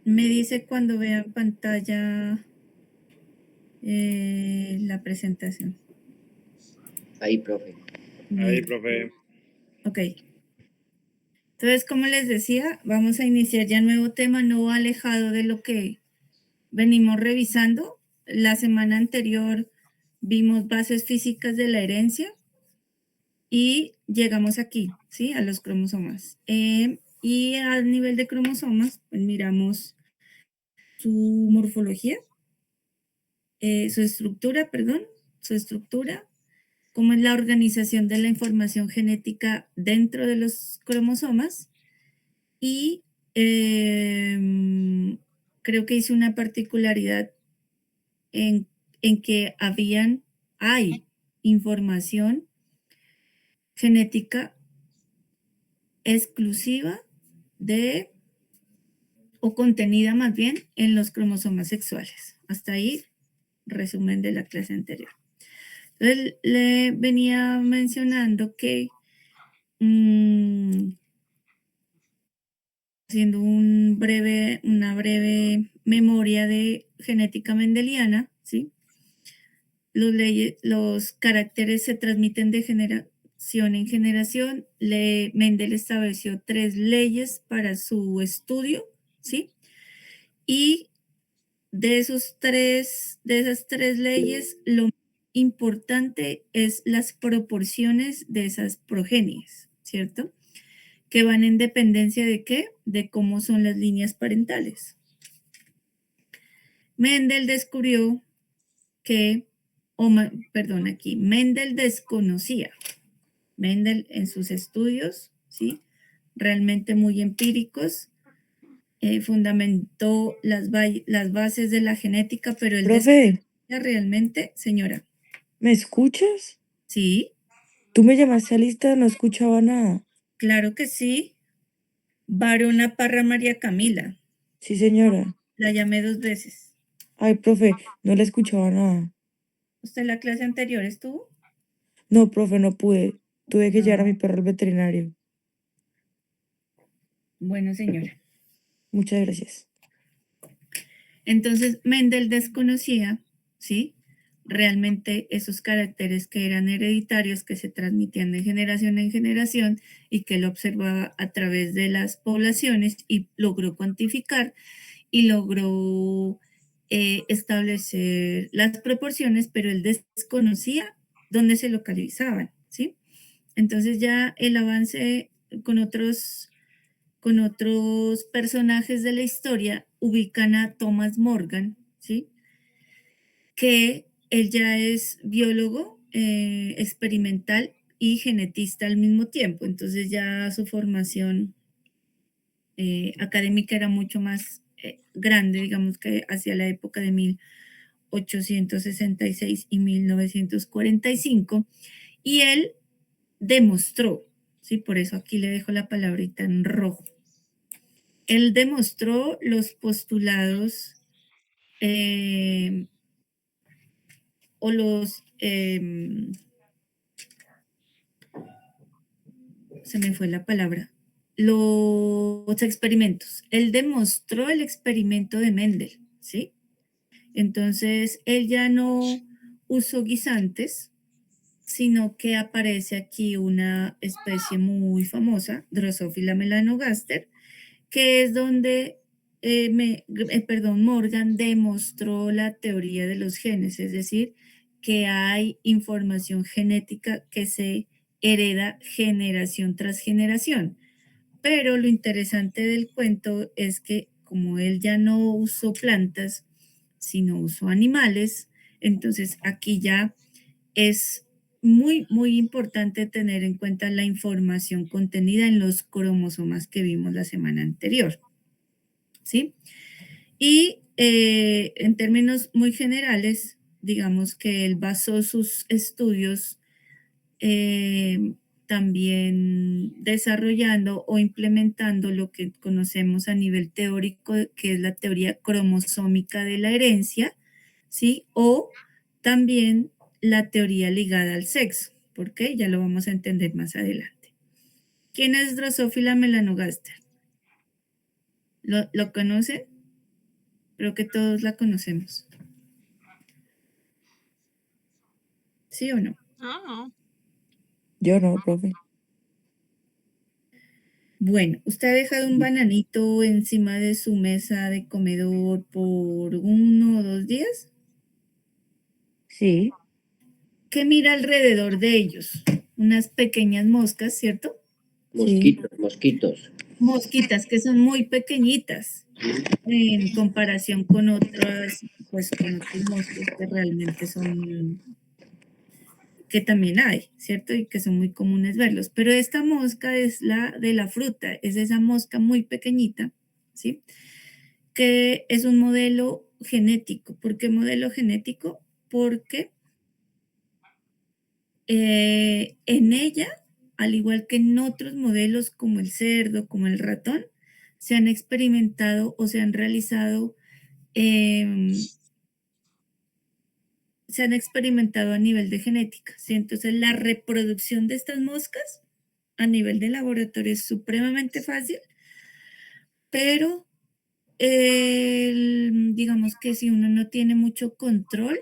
Me dice cuando vea en pantalla la presentación. Ahí, profe. Ahí, profe. Ok. Entonces, como les decía, vamos a iniciar ya nuevo tema, no alejado de lo que venimos revisando. La semana anterior vimos bases físicas de la herencia y llegamos aquí, ¿sí? A los cromosomas. Y a nivel de cromosomas, pues miramos su morfología, su estructura, cómo es la organización de la información genética dentro de los cromosomas y creo que hice una particularidad en que hay información genética exclusiva de, o contenida más bien, en los cromosomas sexuales. Hasta ahí, resumen de la clase anterior. Entonces, le venía mencionando que haciendo una breve memoria de genética mendeliana, ¿sí? Los caracteres se transmiten de generación en generación. Mendel estableció 3 leyes para su estudio, ¿sí? Y de esas tres leyes, lo importante es las proporciones de esas progenies, ¿cierto? Que van en dependencia de qué? De cómo son las líneas parentales. Mendel descubrió que, Mendel desconocía. Mendel en sus estudios, ¿sí? Realmente muy empíricos, fundamentó las bases de la genética, pero él Profe, realmente, señora. ¿me escuchas? Sí, Tú me llamaste a lista, no escuchaba nada. claro que sí. Barona Parra María Camila. Sí, señora. La llamé 2 veces. Ay, profe, no le escuchaba nada. ¿Usted en la clase anterior estuvo? No, profe, no pude. Tuve que llevar a mi perro al veterinario. Bueno, señora. Muchas gracias. Entonces, Mendel desconocía, ¿sí? Realmente esos caracteres que eran hereditarios, que se transmitían de generación en generación y que él observaba a través de las poblaciones y logró cuantificar y logró establecer las proporciones, pero él desconocía dónde se localizaban, ¿sí? Entonces ya el avance con otros personajes de la historia ubican a Thomas Morgan, ¿sí? Que él ya es biólogo experimental y genetista al mismo tiempo, entonces ya su formación académica era mucho más grande, digamos que hacia la época de 1866 y 1945, y él demostró, ¿sí? Por eso aquí le dejo la palabrita en rojo. Él demostró los postulados o los, se me fue la palabra, los experimentos. Él demostró el experimento de Mendel, ¿sí? Entonces, él ya no usó guisantes, sino que aparece aquí una especie muy famosa, Drosophila melanogaster, que es donde Morgan demostró la teoría de los genes, es decir, que hay información genética que se hereda generación tras generación. Pero lo interesante del cuento es que como él ya no usó plantas, sino usó animales, entonces aquí ya es muy, muy importante tener en cuenta la información contenida en los cromosomas que vimos la semana anterior. ¿Sí? Y en términos muy generales, digamos que él basó sus estudios también desarrollando o implementando lo que conocemos a nivel teórico, que es la teoría cromosómica de la herencia, ¿sí? O también la teoría ligada al sexo, porque ya lo vamos a entender más adelante. ¿Quién es Drosophila melanogaster? ¿Lo conocen? Creo que todos la conocemos. ¿Sí o no? No. Yo no, profe. Bueno, ¿usted ha dejado un bananito encima de su mesa de comedor por 1 o 2 días? Sí, ¿Qué mira alrededor de ellos? Unas pequeñas moscas, ¿cierto? sí. Mosquitos. Mosquitas que son muy pequeñitas en comparación con otras, pues con otros mosquitos que realmente son, que también hay, ¿cierto? Y que son muy comunes verlos. Pero esta mosca es la de la fruta, es esa mosca muy pequeñita, ¿sí? Que es un modelo genético. ¿Por qué modelo genético? Porque en ella, al igual que en otros modelos como el cerdo, como el ratón, se han experimentado o se han realizado, em, se han experimentado a nivel de genética, ¿sí? Entonces, la reproducción de estas moscas a nivel de laboratorio es supremamente fácil, pero digamos que si uno no tiene mucho control,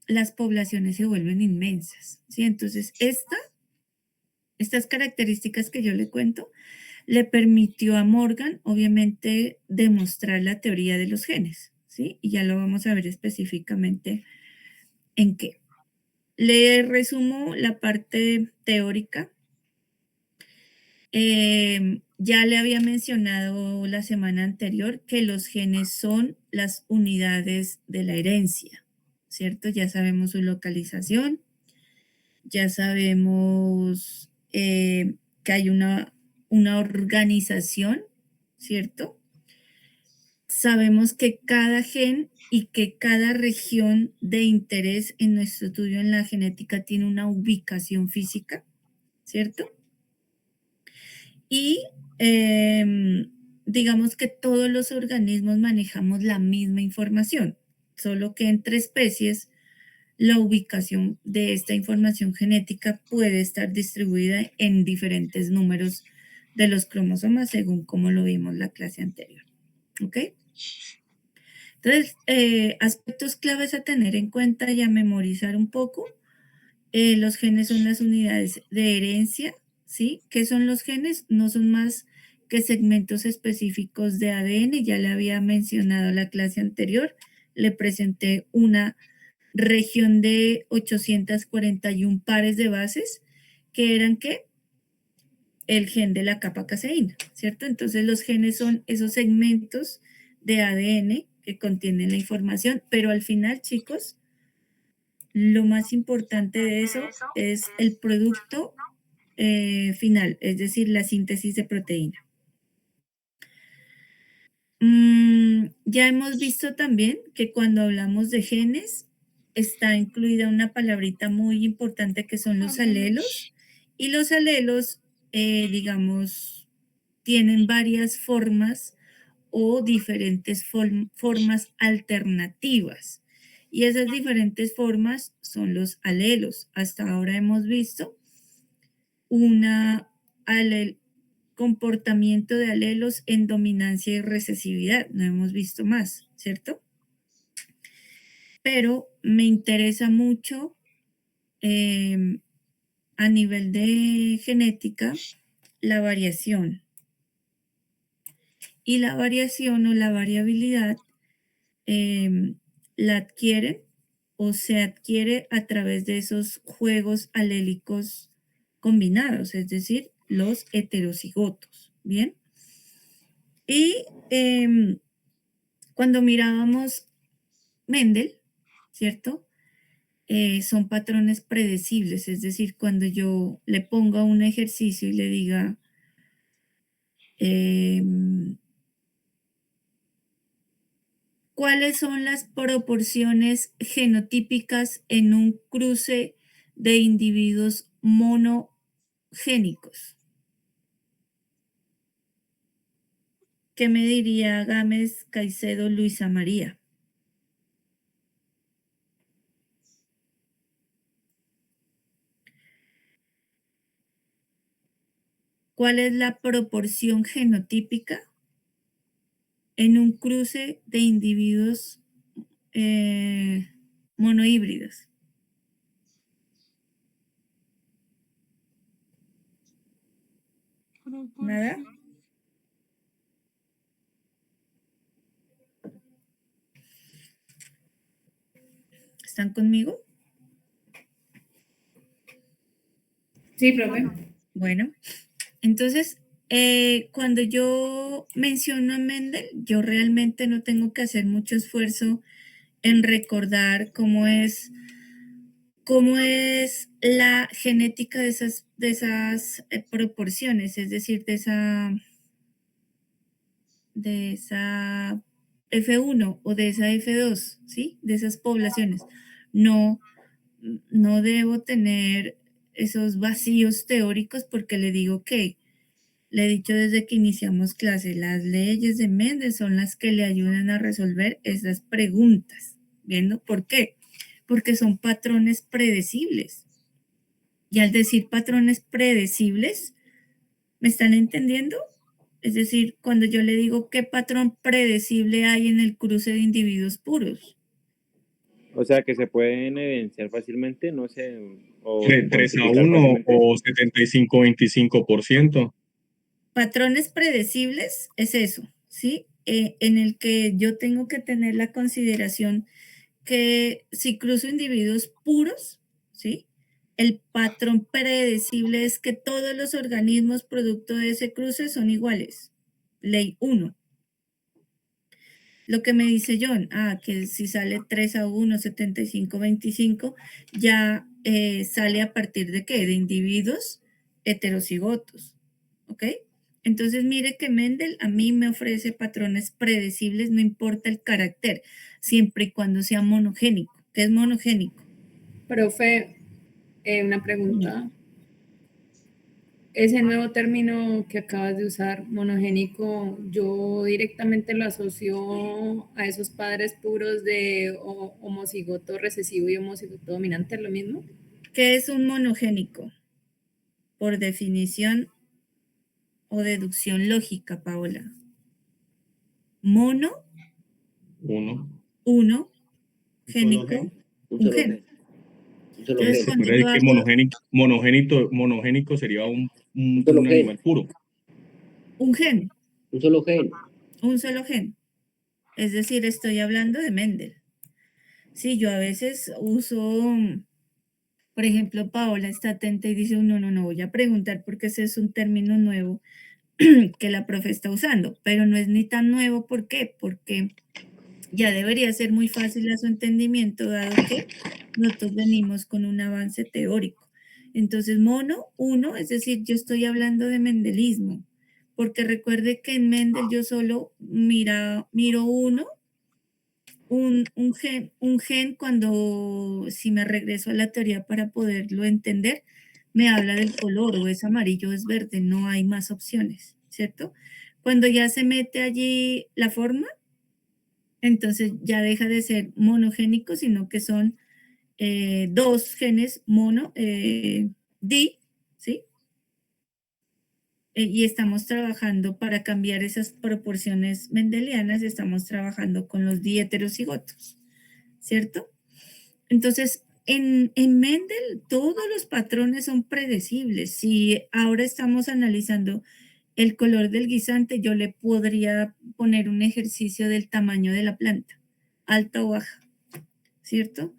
las poblaciones se vuelven inmensas, ¿sí? Entonces, estas características que yo le cuento le permitió a Morgan, obviamente, demostrar la teoría de los genes, ¿sí? Y ya lo vamos a ver específicamente en qué. Le resumo la parte teórica. Ya le había mencionado la semana anterior que los genes son las unidades de la herencia, ¿cierto? Ya sabemos su localización, ya sabemos que hay una organización, ¿cierto? Sabemos que cada gen y que cada región de interés en nuestro estudio en la genética tiene una ubicación física, ¿cierto? Y digamos que todos los organismos manejamos la misma información, solo que entre especies la ubicación de esta información genética puede estar distribuida en diferentes números de los cromosomas, según como lo vimos la clase anterior. ¿Ok? Entonces, aspectos claves a tener en cuenta y a memorizar un poco. Los genes son las unidades de herencia, ¿sí? ¿Qué son los genes? No son más que segmentos específicos de ADN, ya le había mencionado la clase anterior, le presenté una región de 841 pares de bases, que eran ¿qué? El gen de la capa caseína, ¿cierto? Entonces los genes son esos segmentos de ADN que contienen la información, pero al final, chicos, lo más importante de eso es el producto final, es decir, la síntesis de proteína. Ya hemos visto también que cuando hablamos de genes está incluida una palabrita muy importante que son los alelos, y los alelos, digamos, tienen varias formas o diferentes formas alternativas. Y esas diferentes formas son los alelos. Hasta ahora hemos visto una comportamiento de alelos en dominancia y recesividad. No hemos visto más, ¿cierto? Pero me interesa mucho a nivel de genética la variación. Y la variación o la variabilidad la adquiere o se adquiere a través de esos juegos alélicos combinados, es decir, los heterocigotos, ¿bien? Y cuando mirábamos Mendel, ¿cierto? Son patrones predecibles, es decir, cuando yo le ponga un ejercicio y le diga, ¿cuáles son las proporciones genotípicas en un cruce de individuos monogénicos? ¿Qué me diría Gámez, Caicedo, Luisa María? ¿Cuál es la proporción genotípica en un cruce de individuos monohíbridos. ¿Nada? ¿Están conmigo? Sí, profe. Bueno, entonces, cuando yo menciono a Mendel, yo realmente no tengo que hacer mucho esfuerzo en recordar cómo es la genética de esas proporciones, es decir, de esa F1 o de esa F2, ¿sí? De esas poblaciones. No, no debo tener esos vacíos teóricos porque le digo que le he dicho desde que iniciamos clase, las leyes de Mendel son las que le ayudan a resolver esas preguntas. ¿Viendo por qué? Porque son patrones predecibles. Y al decir patrones predecibles, ¿me están entendiendo? Es decir, cuando yo le digo qué patrón predecible hay en el cruce de individuos puros. O sea, que se pueden evidenciar fácilmente, no sé, o 3-1 o 75-25%. Patrones predecibles es eso, ¿sí? En el que yo tengo que tener la consideración que si cruzo individuos puros, ¿sí? El patrón predecible es que todos los organismos producto de ese cruce son iguales. Ley 1. Lo que me dice John, que si sale 3-1, 75-25, ya sale a partir de qué? De individuos heterocigotos, ¿ok? Entonces mire que Mendel a mí me ofrece patrones predecibles, no importa el carácter, siempre y cuando sea monogénico. ¿Qué es monogénico? Profe, una pregunta. Ese nuevo término que acabas de usar, monogénico, yo directamente lo asocio a esos padres puros de homocigoto recesivo y homocigoto dominante, ¿es lo mismo? ¿Qué es un monogénico? Por definición o deducción lógica, Paola. Mono, uno, génico, un gen. Entonces, Se cuando puede yo decir que hablo monogénico sería un solo gen. animal puro. un gen, Un solo gen. un solo gen. Es decir, estoy hablando de Mendel. Sí, yo a veces uso, por ejemplo, Paola está atenta y dice, no, voy a preguntar porque ese es un término nuevo que la profe está usando, pero no es ni tan nuevo. ¿Por qué? Porque ya debería ser muy fácil a su entendimiento, dado que nosotros venimos con un avance teórico. Entonces, mono, uno, es decir, yo estoy hablando de mendelismo, porque recuerde que en Mendel yo solo miro un gen cuando, si me regreso a la teoría para poderlo entender, me habla del color, o es amarillo o es verde, no hay más opciones, ¿cierto? Cuando ya se mete allí la forma, entonces ya deja de ser monogénico, sino que son dos genes mono, di, ¿sí? Y estamos trabajando para cambiar esas proporciones mendelianas, estamos trabajando con los diheterocigotos, ¿cierto? Entonces, en Mendel todos los patrones son predecibles. Si ahora estamos analizando el color del guisante, yo le podría poner un ejercicio del tamaño de la planta, alta o baja, ¿cierto?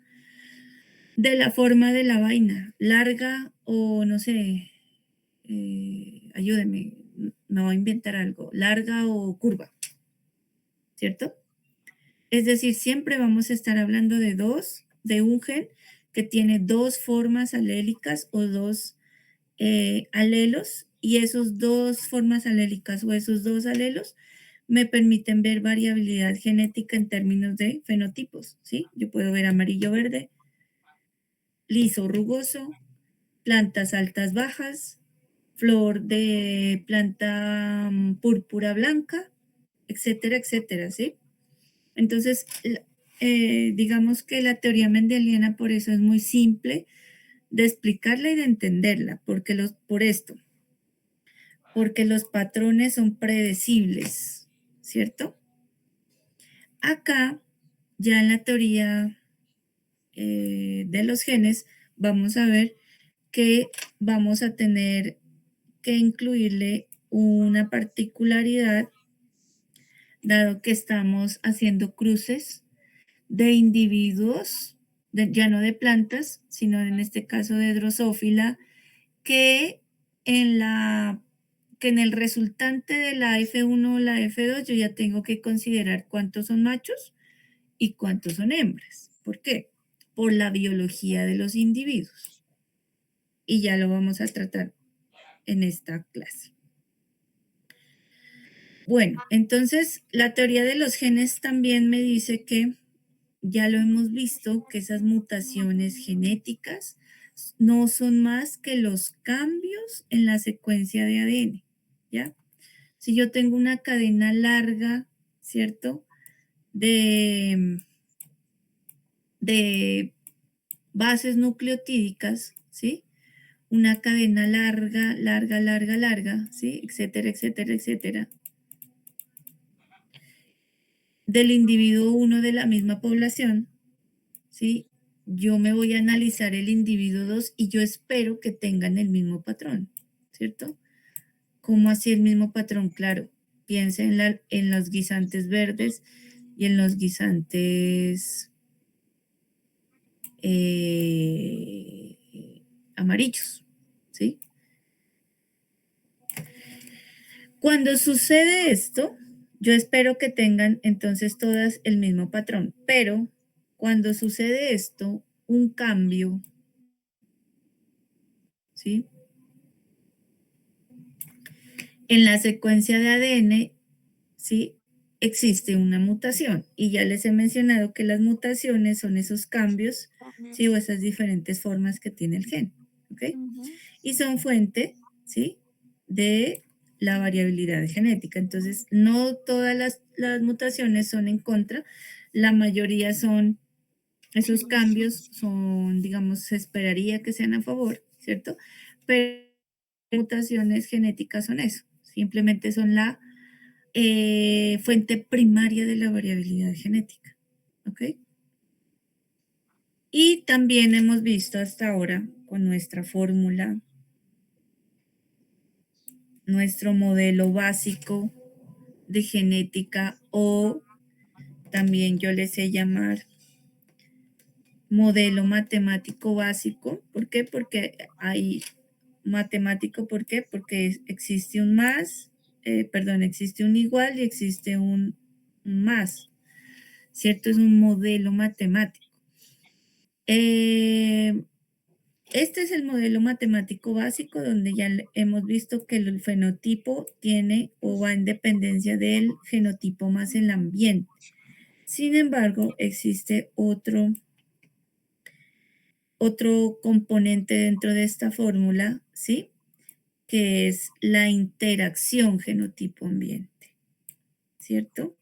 De la forma de la vaina, larga o no sé, ayúdeme, me voy a inventar algo, larga o curva, ¿cierto? Es decir, siempre vamos a estar hablando de un gen que tiene dos formas alélicas o dos alelos, y esos dos formas alélicas o esos dos alelos me permiten ver variabilidad genética en términos de fenotipos, ¿sí? Yo puedo ver amarillo-verde, liso-rugoso, plantas altas bajas, flor de planta púrpura blanca, etcétera, etcétera, ¿sí? Entonces, digamos que la teoría mendeliana por eso es muy simple de explicarla y de entenderla, porque porque los patrones son predecibles, ¿cierto? Acá, ya en la teoría de los genes, vamos a ver que vamos a tener que incluirle una particularidad, dado que estamos haciendo cruces de individuos, ya no de plantas, sino en este caso de Drosophila, que en el resultante de la F1 o la F2 yo ya tengo que considerar cuántos son machos y cuántos son hembras. ¿Por qué? Por la biología de los individuos. Y ya lo vamos a tratar en esta clase. Bueno, entonces la teoría de los genes también me dice que ya lo hemos visto, que esas mutaciones genéticas no son más que los cambios en la secuencia de ADN, ¿ya? Si yo tengo una cadena larga, ¿cierto? De bases nucleotídicas, ¿sí? Una cadena larga, larga, larga, larga, ¿sí? Etcétera, etcétera, etcétera. Del individuo 1 de la misma población, ¿sí? Yo me voy a analizar el individuo 2 y yo espero que tengan el mismo patrón, ¿cierto? ¿Cómo así el mismo patrón? Claro, piensa en los guisantes verdes y en los guisantes amarillos, ¿sí? Cuando sucede esto, yo espero que tengan entonces todas el mismo patrón, pero cuando sucede esto, un cambio, ¿sí? En la secuencia de ADN, ¿sí? Existe una mutación y ya les he mencionado que las mutaciones son esos cambios, ¿sí? O esas diferentes formas que tiene el gen, ¿ok? Y son fuente, ¿sí? De la variabilidad genética. Entonces, no todas las mutaciones son en contra, la mayoría son, esos cambios son, digamos, se esperaría que sean a favor, ¿cierto? Pero mutaciones genéticas son eso, simplemente son la fuente primaria de la variabilidad genética, ¿ok? Y también hemos visto hasta ahora con nuestra fórmula, nuestro modelo básico de genética, o también yo le sé llamar modelo matemático básico. ¿Por qué? Porque hay matemático, ¿por qué? Porque existe un más, existe un igual y existe un más, ¿cierto? Es un modelo matemático. Este es el modelo matemático básico, donde ya hemos visto que el fenotipo tiene o va en dependencia del genotipo más el ambiente. Sin embargo, existe otro componente dentro de esta fórmula, ¿sí? Que es la interacción genotipo-ambiente, ¿cierto?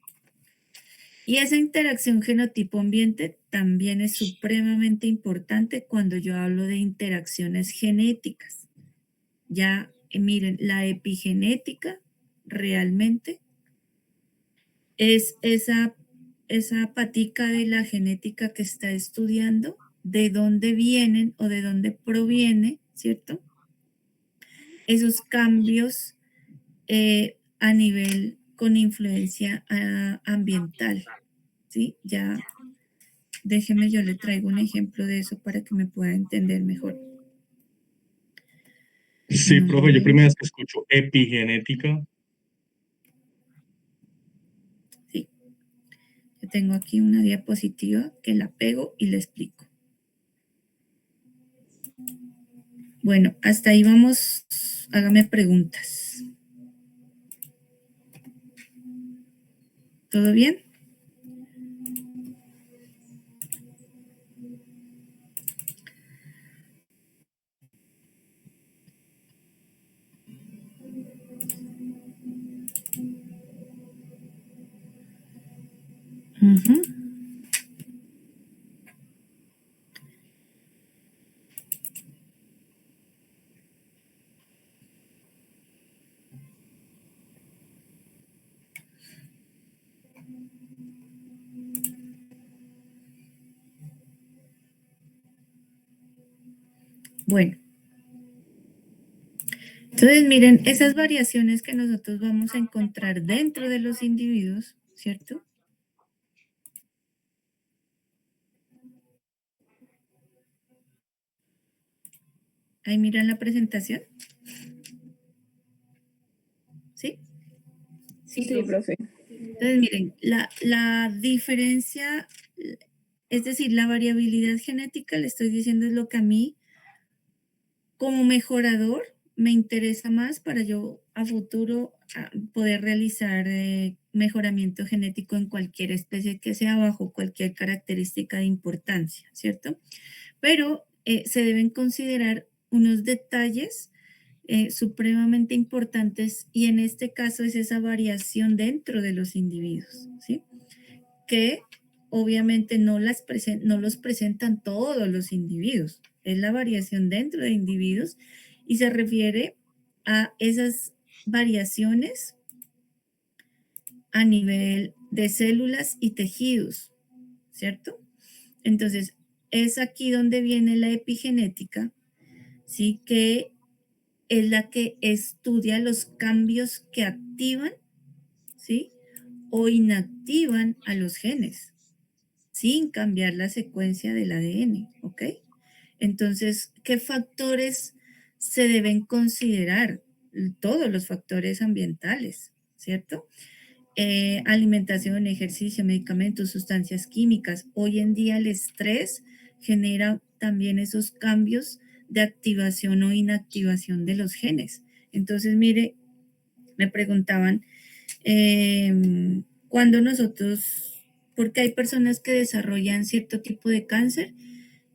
Y esa interacción genotipo-ambiente también es supremamente importante cuando yo hablo de interacciones genéticas. Ya, miren, la epigenética realmente es esa patica de la genética que está estudiando de dónde vienen o de dónde proviene, ¿cierto? Esos cambios a nivel con influencia ambiental, ¿sí? Ya, déjeme, yo le traigo un ejemplo de eso para que me pueda entender mejor. Sí, profe, yo primera vez que escucho epigenética. Sí, yo tengo aquí una diapositiva que la pego y le explico. Bueno, hasta ahí vamos. Hágame preguntas. ¿Todo bien? Ujú. Bueno, entonces miren, esas variaciones que nosotros vamos a encontrar dentro de los individuos, ¿cierto? Ahí miran la presentación. ¿Sí? Sí, profe. Entonces, miren, la diferencia, es decir, la variabilidad genética, le estoy diciendo, es lo que a mí, como mejorador, me interesa más para yo a futuro poder realizar mejoramiento genético en cualquier especie que sea bajo cualquier característica de importancia, ¿cierto? Pero se deben considerar unos detalles supremamente importantes y en este caso es esa variación dentro de los individuos, ¿sí? Que obviamente no los presentan todos los individuos, es la variación dentro de individuos y se refiere a esas variaciones a nivel de células y tejidos, ¿cierto? Entonces, es aquí donde viene la epigenética, ¿sí? Que es la que estudia los cambios que activan, ¿sí? O inactivan a los genes, sin cambiar la secuencia del ADN, ¿ok? Entonces, ¿qué factores se deben considerar? Todos los factores ambientales, ¿cierto? Alimentación, ejercicio, medicamentos, sustancias químicas. Hoy en día el estrés genera también esos cambios de activación o inactivación de los genes. Entonces, mire, me preguntaban, cuando nosotros, porque hay personas que desarrollan cierto tipo de cáncer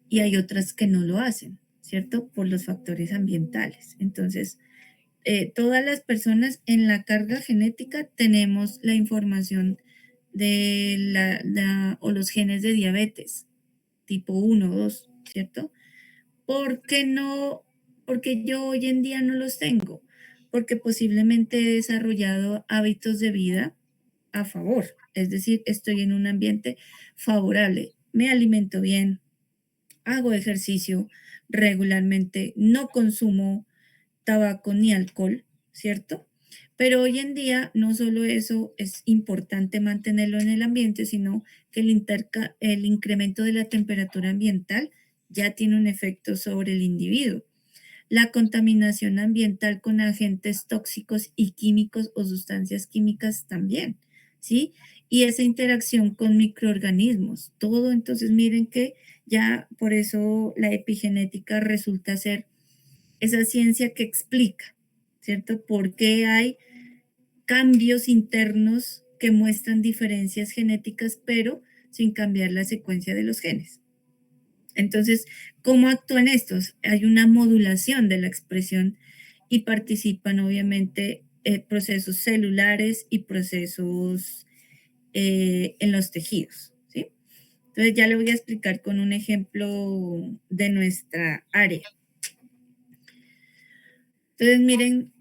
y hay otras que no lo hacen, ¿cierto? Por los factores ambientales. Entonces, todas las personas en la carga genética tenemos la información de o los genes de diabetes, tipo 1 o 2, ¿cierto? ¿Por qué no? Porque yo hoy en día no los tengo, porque posiblemente he desarrollado hábitos de vida a favor, es decir, estoy en un ambiente favorable, me alimento bien, hago ejercicio regularmente, no consumo tabaco ni alcohol, ¿cierto? Pero hoy en día no solo eso es importante mantenerlo en el ambiente, sino que el incremento de la temperatura ambiental ya tiene un efecto sobre el individuo. La contaminación ambiental con agentes tóxicos y químicos o sustancias químicas también, ¿sí? Y esa interacción con microorganismos, todo, entonces miren que ya por eso la epigenética resulta ser esa ciencia que explica, ¿cierto? Por qué hay cambios internos que muestran diferencias genéticas, pero sin cambiar la secuencia de los genes. Entonces, ¿cómo actúan estos? Hay una modulación de la expresión y participan obviamente procesos celulares y procesos en los tejidos, ¿sí? Entonces ya le voy a explicar con un ejemplo de nuestra área. Entonces, miren,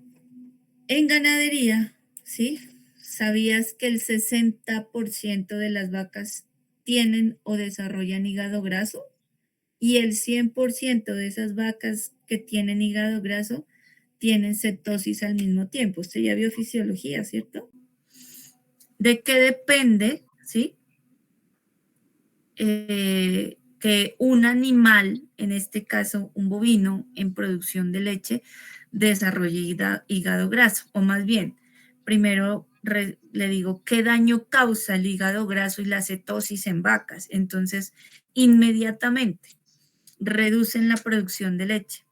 en ganadería, ¿sí? ¿Sabías que el 60% de las vacas tienen o desarrollan hígado graso? Y el 100% de esas vacas que tienen hígado graso tienen cetosis al mismo tiempo. Usted ya vio fisiología, ¿cierto? ¿De qué depende, sí? Que un animal, en este caso un bovino, en producción de leche, desarrolle hígado graso, o más bien, primero le digo, ¿qué daño causa el hígado graso y la cetosis en vacas? Entonces, inmediatamente reducen la producción de leche,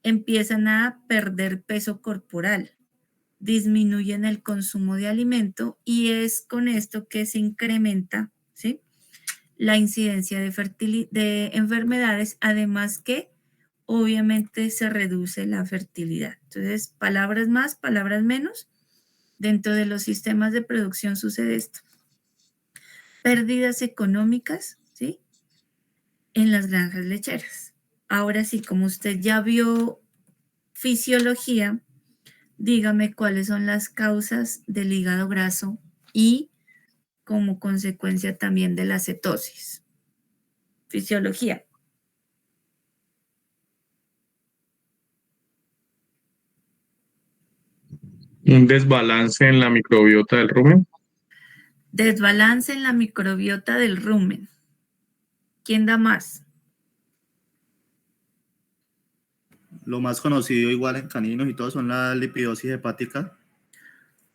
empiezan a perder peso corporal, disminuyen el consumo de alimento y es con esto que se incrementa, ¿sí?, la incidencia de enfermedades, además que obviamente se reduce la fertilidad. Entonces, palabras más, palabras menos, dentro de los sistemas de producción sucede esto. Pérdidas económicas, ¿sí?, en las granjas lecheras. Ahora sí, como usted ya vio fisiología, dígame cuáles son las causas del hígado graso y como consecuencia también de la cetosis. Fisiología. Un desbalance en la microbiota del rumen. Desbalance en la microbiota del rumen. ¿Quién da más? Lo más conocido igual en caninos y todo son la lipidosis hepática.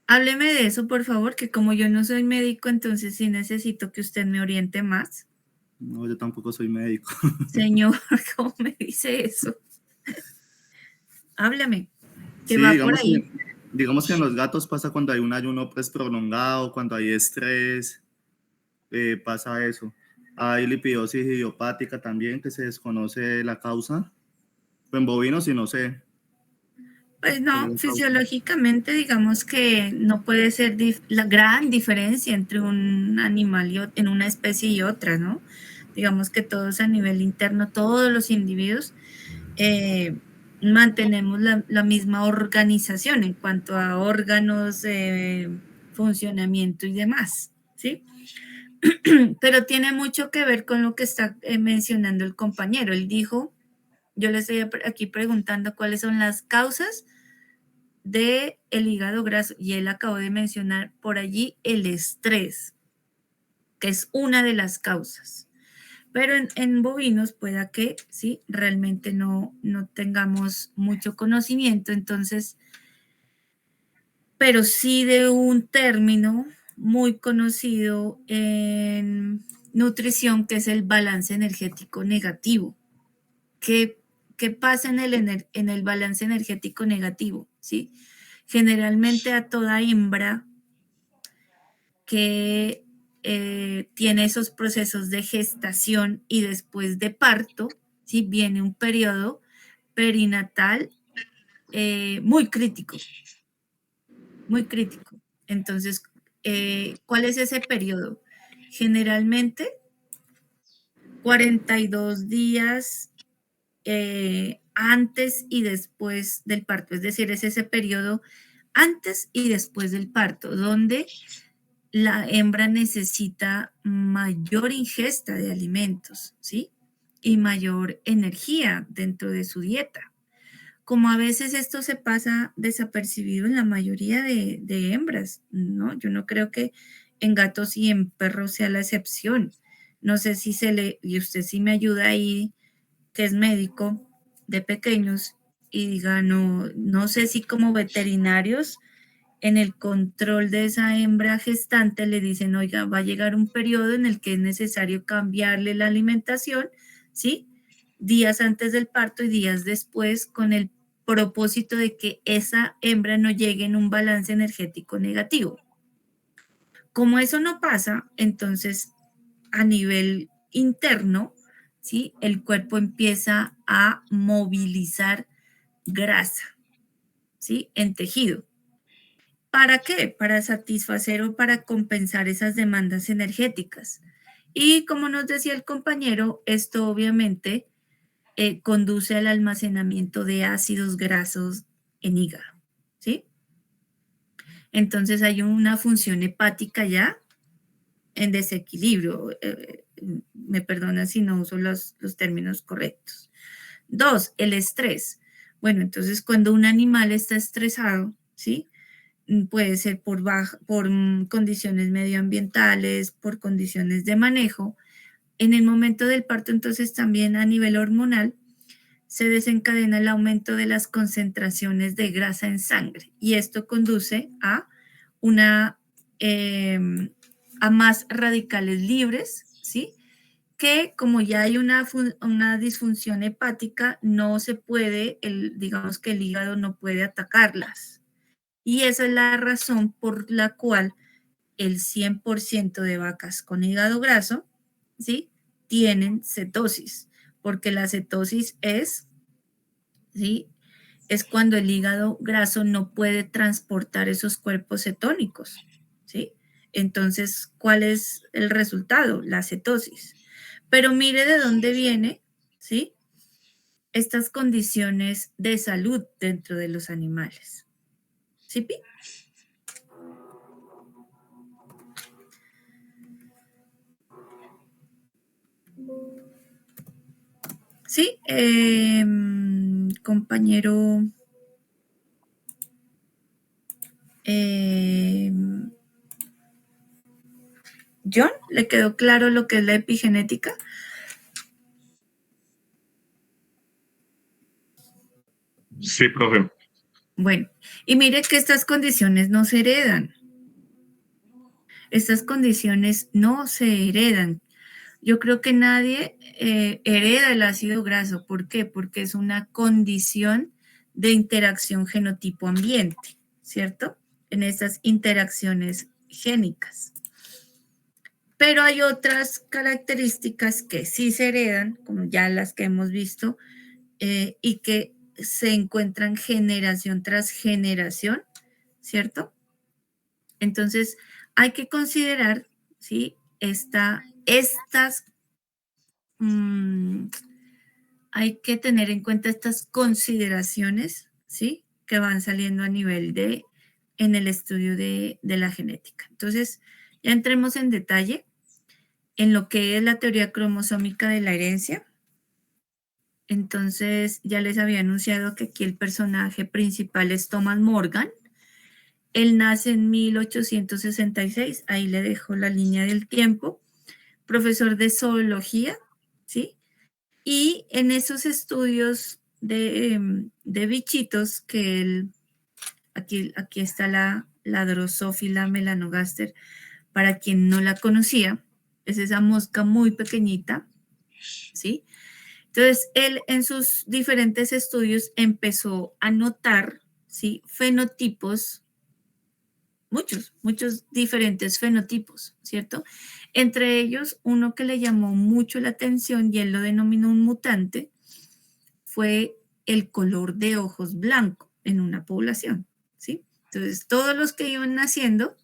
Hábleme de eso, por favor, que como yo no soy médico, entonces sí necesito que usted me oriente más. No, yo tampoco soy médico. Señor, ¿cómo me dice eso? Háblame, que Sí, va por ahí. digamos que en los gatos pasa cuando hay un ayuno pues prolongado, cuando hay estrés, pasa eso. Hay lipidosis idiopática también, que se desconoce la causa. En bovinos sí no sé. Pues cuál es no, la causa. fisiológicamente digamos que no puede ser la gran diferencia entre un animal y en una especie y otra, ¿no? Digamos que todos a nivel interno, todos los individuos mantenemos la misma organización en cuanto a órganos, funcionamiento y demás, ¿sí? Pero tiene mucho que ver con lo que está mencionando el compañero. Él dijo, yo le estoy aquí preguntando cuáles son las causas del hígado graso y él acabó de mencionar por allí el estrés, que es una de las causas. Pero en bovinos pueda que sí, realmente no tengamos mucho conocimiento, entonces, pero sí de un término muy conocido en nutrición que es el balance energético negativo. ¿Qué pasa en el balance energético negativo? ¿Sí? Generalmente a toda hembra que tiene esos procesos de gestación y después de parto, ¿sí? Viene un periodo perinatal muy crítico, muy crítico. Entonces, ¿cuál es ese periodo? Generalmente 42 días antes y después del parto, es decir, es ese periodo antes y después del parto, donde la hembra necesita mayor ingesta de alimentos, ¿sí? Y mayor energía dentro de su dieta. Como a veces esto se pasa desapercibido en la mayoría de hembras, ¿no? Yo no creo que en gatos y en perros sea la excepción. No sé si y usted sí me ayuda ahí, que es médico de pequeños, y diga, no sé si como veterinarios en el control de esa hembra gestante le dicen, oiga, va a llegar un periodo en el que es necesario cambiarle la alimentación, ¿sí? Días antes del parto y días después, con el propósito de que esa hembra no llegue en un balance energético negativo. Como eso no pasa, entonces a nivel interno, ¿sí? El cuerpo empieza a movilizar grasa, ¿sí? En tejido. ¿Para qué? Para satisfacer o para compensar esas demandas energéticas. Y como nos decía el compañero, esto obviamente conduce al almacenamiento de ácidos grasos en hígado, ¿sí? Entonces hay una función hepática ya en desequilibrio. Me perdona si no uso los términos correctos. 2, el estrés. Bueno, entonces cuando un animal está estresado, ¿sí? Puede ser por condiciones medioambientales, por condiciones de manejo. En el momento del parto, entonces también a nivel hormonal, se desencadena el aumento de las concentraciones de grasa en sangre y esto conduce a a más radicales libres, ¿sí? Que como ya hay una disfunción hepática, no se puede, digamos que el hígado no puede atacarlas. Y esa es la razón por la cual el 100% de vacas con hígado graso, ¿sí? Tienen cetosis, porque la cetosis ¿sí? Es cuando el hígado graso no puede transportar esos cuerpos cetónicos, ¿sí? Entonces, ¿cuál es el resultado? La cetosis. Pero mire de dónde viene, ¿sí? Estas condiciones de salud dentro de los animales. ¿Sí, Pi? Sí, compañero John, ¿le quedó claro lo que es la epigenética? Sí, profe. Bueno, y mire que estas condiciones no se heredan. Estas condiciones no se heredan. Yo creo que nadie hereda el ácido graso. ¿Por qué? Porque es una condición de interacción genotipo-ambiente, ¿cierto? En estas interacciones génicas. Pero hay otras características que sí se heredan, como ya las que hemos visto, y que se encuentran generación tras generación, ¿cierto? Entonces, hay que considerar, ¿sí? Hay que tener en cuenta estas consideraciones, ¿sí? Que van saliendo a nivel en el estudio de la genética. Entonces, ya entremos en detalle en lo que es la teoría cromosómica de la herencia. Entonces, ya les había anunciado que aquí el personaje principal es Thomas Morgan. Él nace en 1866, ahí le dejo la línea del tiempo, profesor de zoología, ¿sí? Y en esos estudios de bichitos que él, aquí está la Drosophila melanogaster, para quien no la conocía, es esa mosca muy pequeñita, ¿sí? Entonces, él en sus diferentes estudios empezó a notar, ¿sí? Fenotipos, muchos diferentes fenotipos, ¿cierto? Entre ellos, uno que le llamó mucho la atención y él lo denominó un mutante, fue el color de ojos blanco en una población, ¿sí? Entonces, todos los que iban naciendo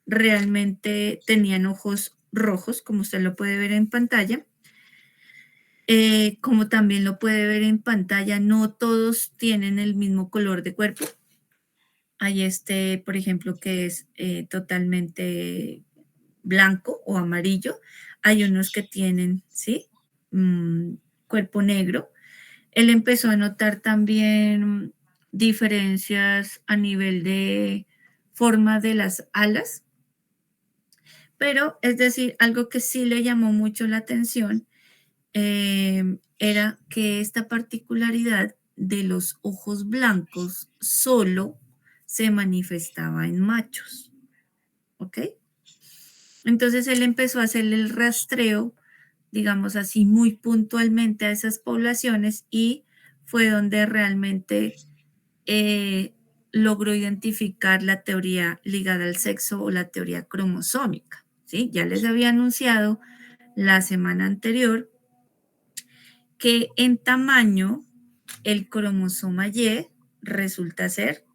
realmente tenían ojos rojos, como usted lo puede ver en pantalla. Como también lo puede ver en pantalla, no todos tienen el mismo color de cuerpo. Hay por ejemplo, que es totalmente blanco o amarillo. Hay unos que tienen, ¿sí? Cuerpo negro. Él empezó a notar también diferencias a nivel de forma de las alas. Pero, es decir, algo que sí le llamó mucho la atención era que esta particularidad de los ojos blancos solo se manifestaba en machos, ¿ok? Entonces él empezó a hacerle el rastreo, digamos así, muy puntualmente a esas poblaciones y fue donde realmente logró identificar la teoría ligada al sexo o la teoría cromosómica, ¿sí? Ya les había anunciado la semana anterior que en tamaño el cromosoma Y resulta ser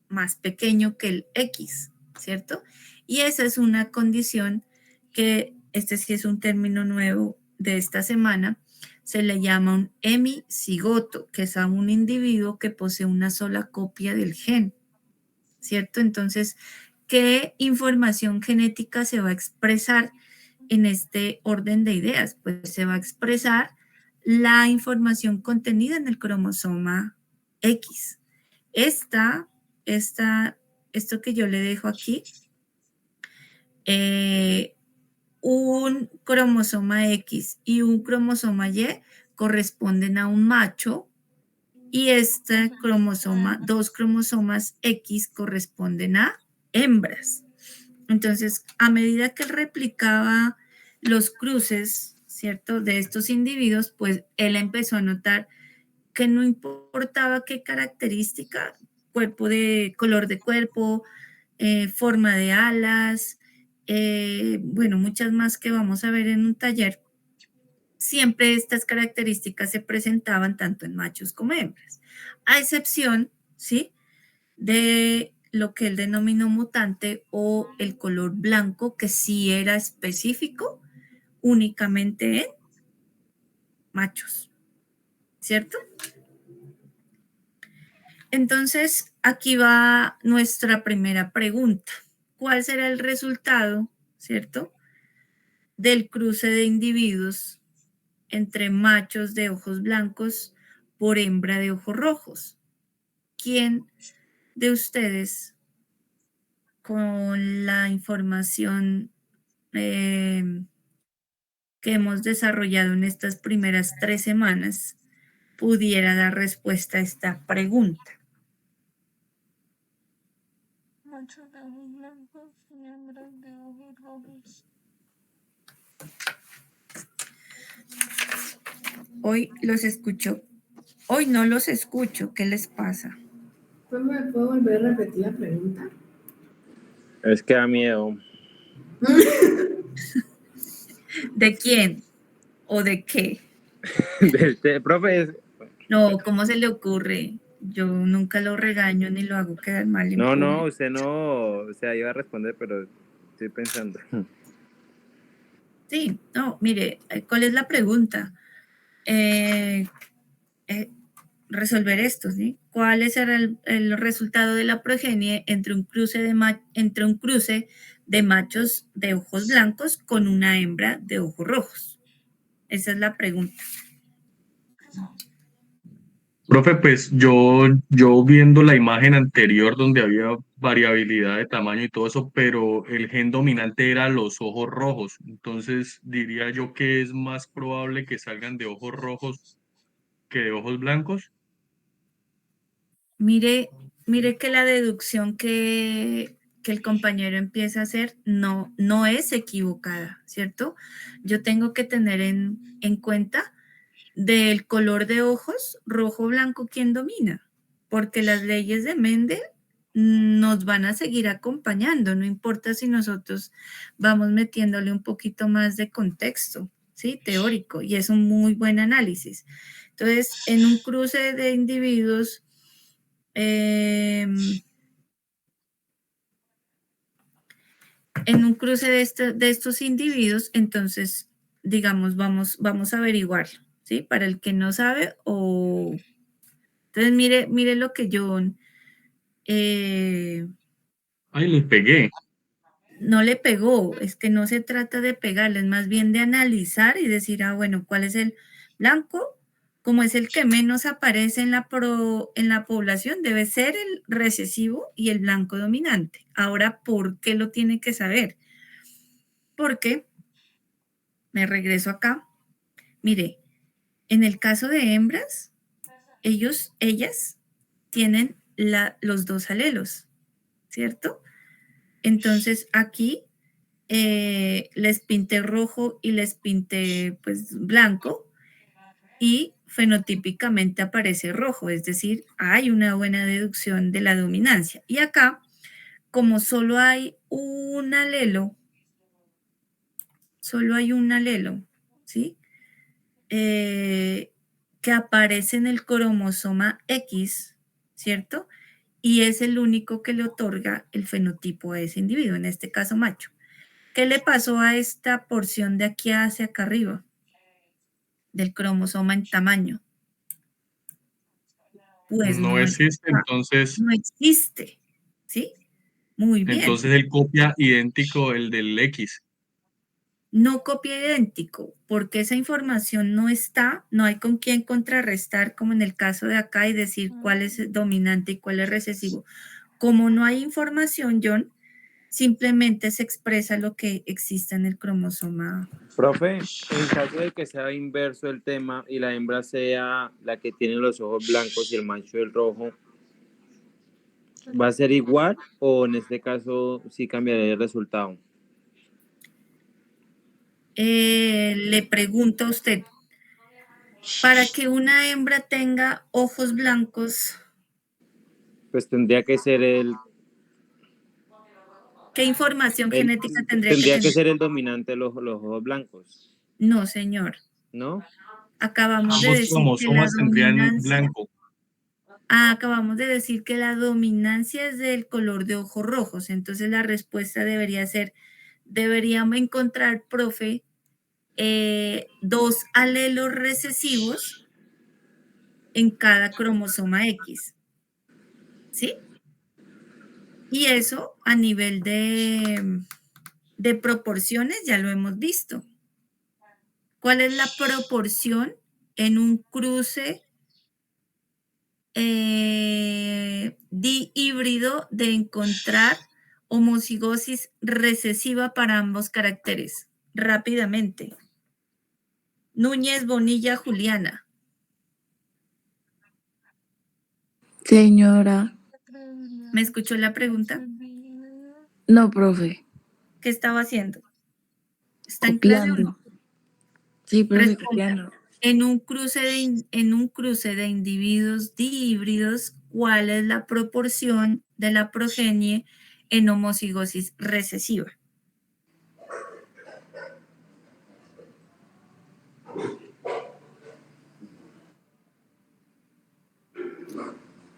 más pequeño que el X, ¿cierto? Y esa es una condición que, este sí es un término nuevo de esta semana, se le llama un hemicigoto, que es a un individuo que posee una sola copia del gen, ¿cierto? Entonces, ¿qué información genética se va a expresar en este orden de ideas? Pues se va a expresar la información contenida en el cromosoma X. Esto que yo le dejo aquí, un cromosoma X y un cromosoma Y corresponden a un macho y dos cromosomas X corresponden a hembras. Entonces, a medida que él replicaba los cruces, ¿cierto?, de estos individuos, pues él empezó a notar que no importaba qué característica, color de cuerpo, forma de alas, bueno, muchas más que vamos a ver en un taller, siempre estas características se presentaban tanto en machos como hembras, a excepción, ¿sí?, de lo que él denominó mutante o el color blanco, que sí era específico únicamente en machos, ¿cierto? Entonces, aquí va nuestra primera pregunta. ¿Cuál será el resultado, cierto, del cruce de individuos entre machos de ojos blancos por hembra de ojos rojos? ¿Quién de ustedes con la información que hemos desarrollado en estas primeras 3 semanas, pudiera dar respuesta a esta pregunta. Machos de ojos blancos y hembras de ojos rojos. Hoy los escucho. Hoy no los escucho. ¿Qué les pasa? ¿Me puedo volver a repetir la pregunta? Es que da miedo. ¿De quién? ¿O de qué? Profe, No, ¿cómo se le ocurre? Yo nunca lo regaño ni lo hago quedar mal en no, público. usted no, o sea, iba a responder, pero estoy pensando. Sí, no, mire, ¿cuál es la pregunta? Resolver esto, ¿sí? ¿Cuál será el resultado de la progenie entre un cruce de machos de ojos blancos con una hembra de ojos rojos? Esa es la pregunta. Profe, pues yo viendo la imagen anterior donde había variabilidad de tamaño y todo eso, pero el gen dominante era los ojos rojos. Entonces diría yo que es más probable que salgan de ojos rojos que de ojos blancos. Mire que la deducción que el compañero empieza a hacer no es equivocada, ¿cierto? Yo tengo que tener en cuenta del color de ojos, rojo, blanco, ¿quién domina? Porque las leyes de Mendel nos van a seguir acompañando, no importa si nosotros vamos metiéndole un poquito más de contexto, ¿sí? Teórico, y es un muy buen análisis. Entonces, en un cruce de individuos, en un cruce de estos individuos, entonces, digamos, vamos a averiguarlo, ¿sí? Para el que no sabe o... Entonces, mire lo que yo... Ay, le pegué. no le pegó, es que no se trata de pegarle, es más bien de analizar y decir, bueno, ¿cuál es el blanco? Como es el que menos aparece en la población, debe ser el recesivo y el blanco dominante. Ahora, ¿por qué lo tiene que saber? Porque, me regreso acá, mire, en el caso de hembras, ellas tienen los 2 alelos, ¿cierto? Entonces, aquí les pinté rojo y les pinté pues blanco y fenotípicamente aparece rojo, es decir, hay una buena deducción de la dominancia. Y acá, como solo hay un alelo, ¿sí? Que aparece en el cromosoma X, ¿cierto? Y es el único que le otorga el fenotipo a ese individuo, en este caso macho. ¿Qué le pasó a esta porción de aquí hacia acá arriba del cromosoma en tamaño? Pues No existe, entonces no existe, ¿sí? Muy bien. Entonces él copia idéntico el del X. No copia idéntico, porque esa información no está, no hay con quién contrarrestar, como en el caso de acá, y decir cuál es dominante y cuál es recesivo. Como no hay información, John, simplemente se expresa lo que existe en el cromosoma. Profe, en caso de que sea inverso el tema y la hembra sea la que tiene los ojos blancos y el macho el rojo, ¿va a ser igual o en este caso sí cambiaría el resultado? Le pregunto a usted, para que una hembra tenga ojos blancos, Pues tendría que ser ¿qué información genética tendría que tendría tener? que ser el dominante los ojos blancos. No, señor. ¿No? Acabamos de Ambos decir que la cromosomas tendrían dominancia... blanco. acabamos de decir que la dominancia es del color de ojos rojos, entonces la respuesta debería ser, deberíamos encontrar, profe, 2 alelos recesivos en cada cromosoma X, ¿sí? Y eso a nivel de proporciones ya lo hemos visto. ¿Cuál es la proporción en un cruce dihíbrido de encontrar homocigosis recesiva para ambos caracteres. Rápidamente. Núñez, Bonilla, Juliana. Señora, ¿Me escuchó la pregunta? no, profe, ¿Qué estaba haciendo? ¿Está en clase o no? copiando. Sí, profe, Responda. copiando. En un cruce de individuos dihíbridos, ¿cuál es la proporción de la progenie en homocigosis recesiva?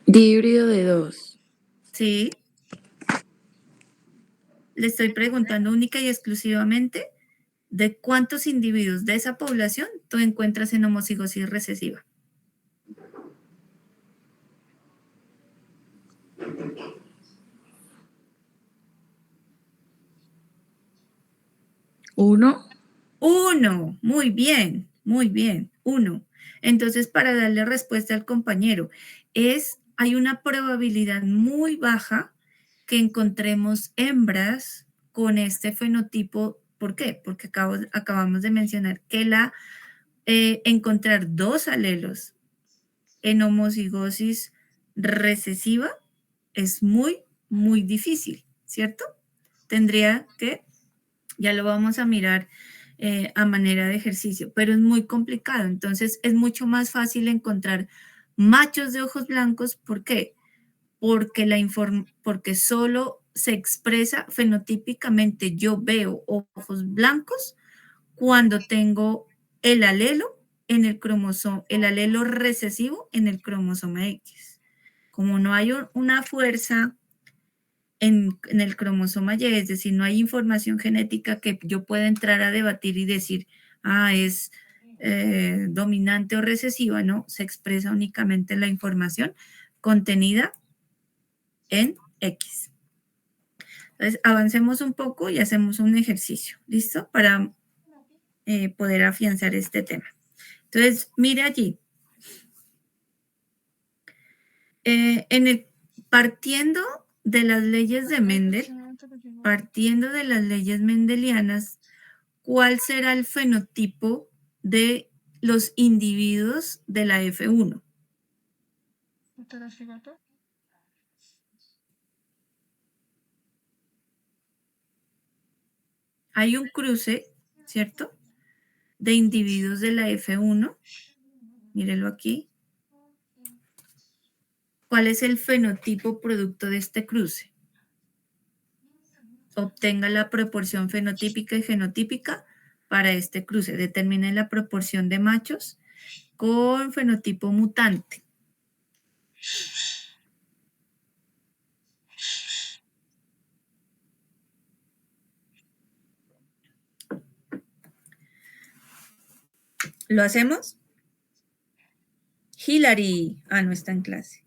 Dihíbrido de 2. ¿Sí? Le estoy preguntando única y exclusivamente de cuántos individuos de esa población tú encuentras en homocigosis recesiva. ¿Uno? Uno, muy bien, 1. Entonces, para darle respuesta al compañero, hay una probabilidad muy baja que encontremos hembras con este fenotipo. ¿Por qué? Porque acabamos de mencionar que encontrar 2 alelos en homocigosis recesiva es muy, muy difícil, ¿cierto? Tendría que, ya lo vamos a mirar a manera de ejercicio, pero es muy complicado. Entonces, es mucho más fácil encontrar machos de ojos blancos. ¿Por qué? Porque solo se expresa fenotípicamente. Yo veo ojos blancos cuando tengo el alelo en el cromosoma, el alelo recesivo en el cromosoma X. Como no hay una fuerza en el cromosoma Y, es decir, no hay información genética que yo pueda entrar a debatir y decir, es dominante o recesiva, no, se expresa únicamente la información contenida en X. Entonces, avancemos un poco y hacemos un ejercicio, ¿listo? Para poder afianzar este tema. Entonces, mire allí. Partiendo de las leyes de Mendel, partiendo de las leyes mendelianas, ¿cuál será el fenotipo de los individuos de la F1? Hay un cruce, ¿cierto? De individuos de la F1. Mírelo aquí. ¿Cuál es el fenotipo producto de este cruce? Obtenga la proporción fenotípica y genotípica para este cruce. Determine la proporción de machos con fenotipo mutante. ¿Lo hacemos? Hilary. No está en clase.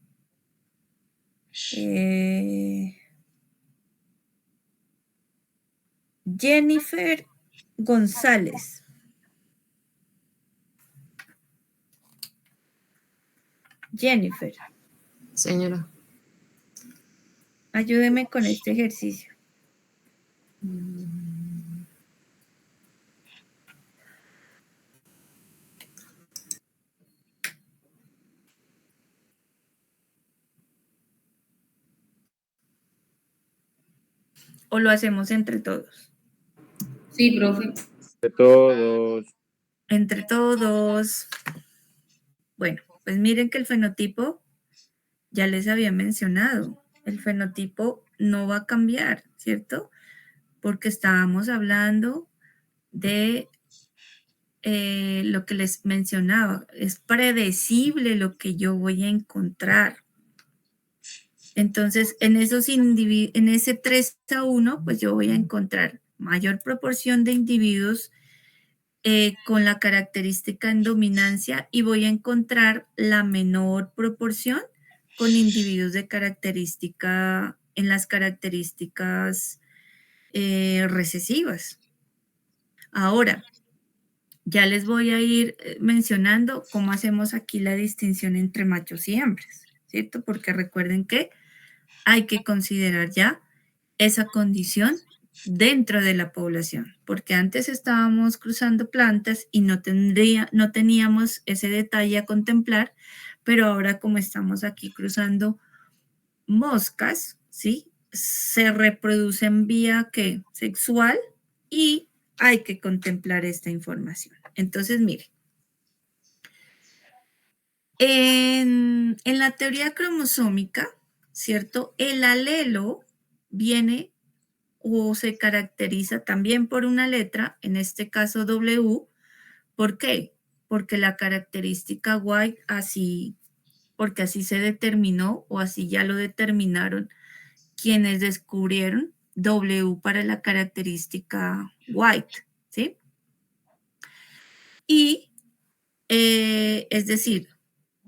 Jennifer González. Jennifer. Señora. Ayúdeme con este ejercicio. ¿O lo hacemos entre todos? Sí, profe. De todos. Entre todos. Bueno, pues miren que el fenotipo, ya les había mencionado, el fenotipo no va a cambiar, ¿cierto? Porque estábamos hablando de lo que les mencionaba, es predecible lo que yo voy a encontrar. Entonces, en ese 3:1, pues yo voy a encontrar mayor proporción de individuos con la característica en dominancia y voy a encontrar la menor proporción con individuos de característica en las características recesivas. Ahora, ya les voy a ir mencionando cómo hacemos aquí la distinción entre machos y hembras, ¿cierto? Porque recuerden que hay que considerar ya esa condición dentro de la población, porque antes estábamos cruzando plantas y no teníamos ese detalle a contemplar, pero ahora como estamos aquí cruzando moscas, ¿sí? Se reproducen vía ¿qué? Sexual y hay que contemplar esta información. Entonces, mire, en la teoría cromosómica, ¿cierto? El alelo viene o se caracteriza también por una letra, en este caso W. ¿Por qué? Porque la característica Y porque así se determinó o así ya lo determinaron quienes descubrieron W para la característica white, ¿sí? Y, es decir,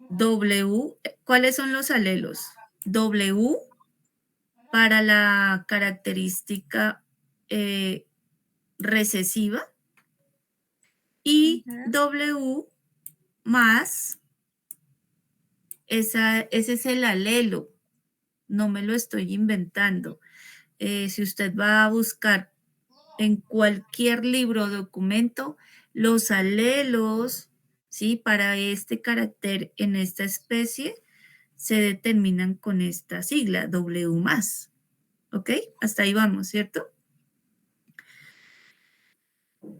W, ¿cuáles son los alelos? W para la característica recesiva y W más, ese es el alelo, no me lo estoy inventando. Si usted va a buscar en cualquier libro o documento, los alelos, ¿sí? Para este carácter en esta especie se determinan con esta sigla, W más. ¿Ok? Hasta ahí vamos, ¿cierto?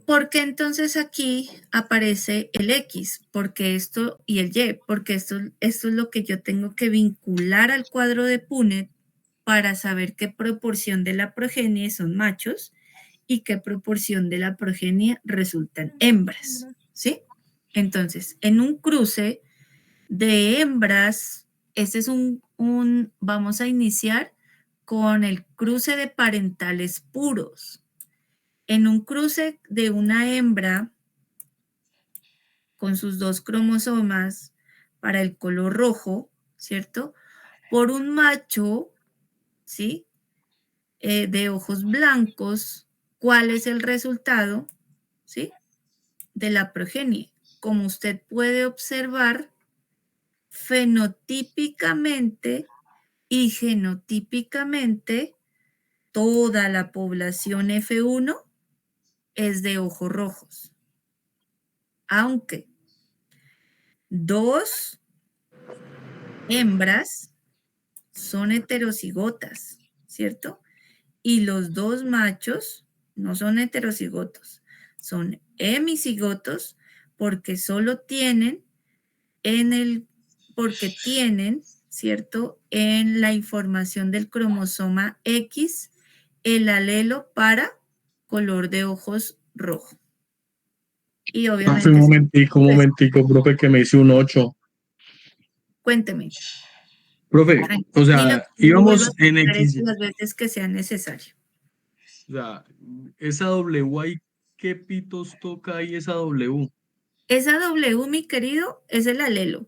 ¿Por qué entonces aquí aparece el X? Porque esto y el Y, porque esto es lo que yo tengo que vincular al cuadro de Punnett para saber qué proporción de la progenie son machos y qué proporción de la progenie resultan hembras, ¿sí? Entonces, en un cruce de hembras, este es vamos a iniciar con el cruce de parentales puros. En un cruce de una hembra con sus 2 cromosomas para el color rojo, ¿cierto? Por un macho, ¿sí? De ojos blancos, ¿cuál es el resultado? ¿Sí? De la progenie. Como usted puede observar, fenotípicamente y genotípicamente, toda la población F1 es de ojos rojos. Aunque 2 hembras son heterocigotas, ¿cierto? Y los 2 machos no son heterocigotos, son hemicigotos porque solo tienen porque tienen, ¿cierto? En la información del cromosoma X, el alelo para color de ojos rojo. Y obviamente... Un momentico, profe, que me hice un 8. Cuénteme. Profe, o sea, íbamos en X. Las veces que sea necesario. O sea, esa W ahí, ¿qué pitos toca ahí esa W? Esa W, mi querido, es el alelo.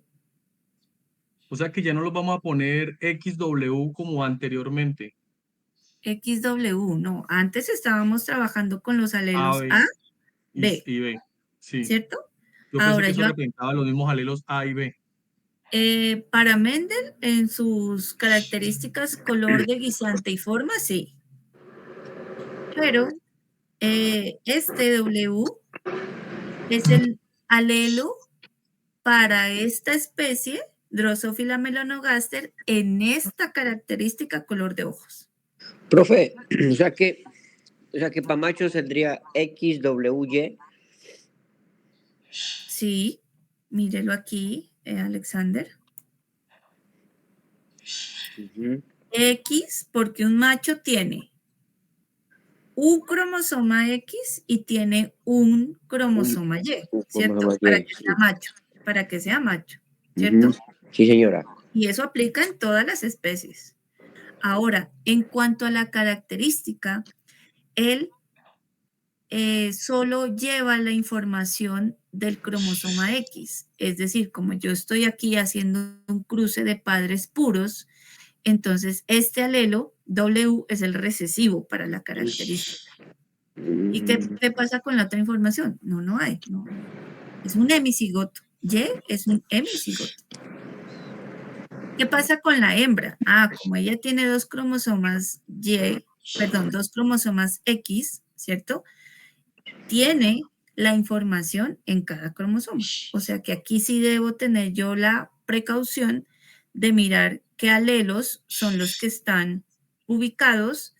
O sea que ya no los vamos a poner XW como anteriormente. XW, no. Antes estábamos trabajando con los alelos A, B. Y B, sí. ¿Cierto? Yo pensé que eso representaba los mismos alelos A y B. Para Mendel, en sus características color de guisante y forma, sí. Pero este W es el alelo para esta especie, Drosophila melanogaster, en esta característica color de ojos. Profe, o sea que para machos saldría XWY. Sí, mírelo aquí, Alexander. X, porque un macho tiene un cromosoma X y tiene un cromosoma Y, ¿cierto? Para que sea macho, ¿cierto? Sí, señora. Y eso aplica en todas las especies. Ahora, en cuanto a la característica, él solo lleva la información del cromosoma X. Es decir, como yo estoy aquí haciendo un cruce de padres puros, entonces este alelo W es el recesivo para la característica. ¿Y qué pasa con la otra información? No hay. No. Es un hemicigoto. Y es un hemicigoto. ¿Qué pasa con la hembra? Como ella tiene 2 cromosomas Y, perdón, 2 cromosomas X, ¿cierto? Tiene la información en cada cromosoma. O sea que aquí sí debo tener yo la precaución de mirar qué alelos son los que están ubicados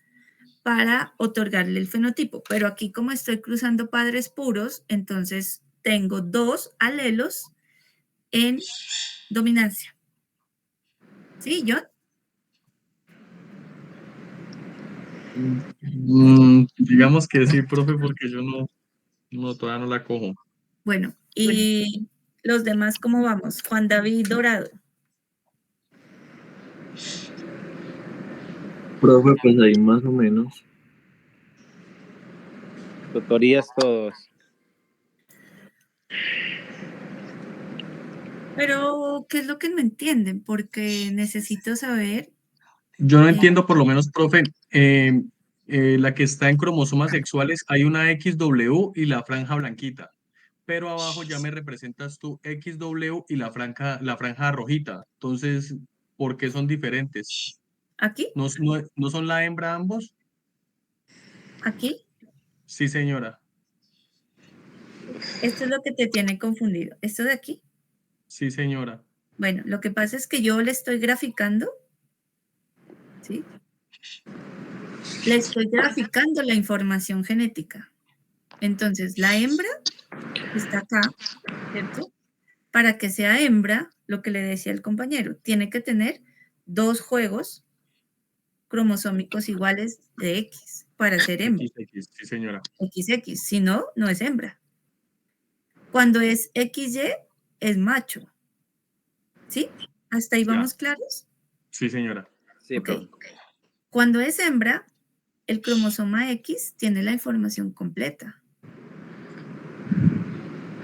para otorgarle el fenotipo. Pero aquí como estoy cruzando padres puros, entonces tengo 2 alelos en dominancia. ¿Sí, John? Digamos que sí, profe, porque yo todavía no la cojo. Bueno, y los demás, ¿cómo vamos? Juan David Dorado. Profe, pues ahí más o menos. Tutorías todos. Pero, ¿qué es lo que no entienden? Porque necesito saber. Yo no entiendo, por lo menos, profe, la que está en cromosomas sexuales, hay una XW y la franja blanquita, pero abajo ya me representas tú XW y la franja rojita. Entonces, ¿por qué son diferentes? ¿Aquí? ¿No son la hembra ambos? ¿Aquí? Sí, señora. Esto es lo que te tiene confundido. ¿Esto de aquí? Sí, señora. Bueno, lo que pasa es que yo le estoy graficando, ¿sí? Le estoy graficando la información genética. Entonces, la hembra está acá, ¿cierto? Para que sea hembra, lo que le decía el compañero, tiene que tener 2 juegos cromosómicos iguales de X para ser hembra. XX, sí, señora. XX, si no, no es hembra. Cuando es XY, es macho. ¿Sí? ¿Hasta ahí vamos claros? Sí, señora. Sí, Ok. profe. Cuando es hembra, el cromosoma X tiene la información completa.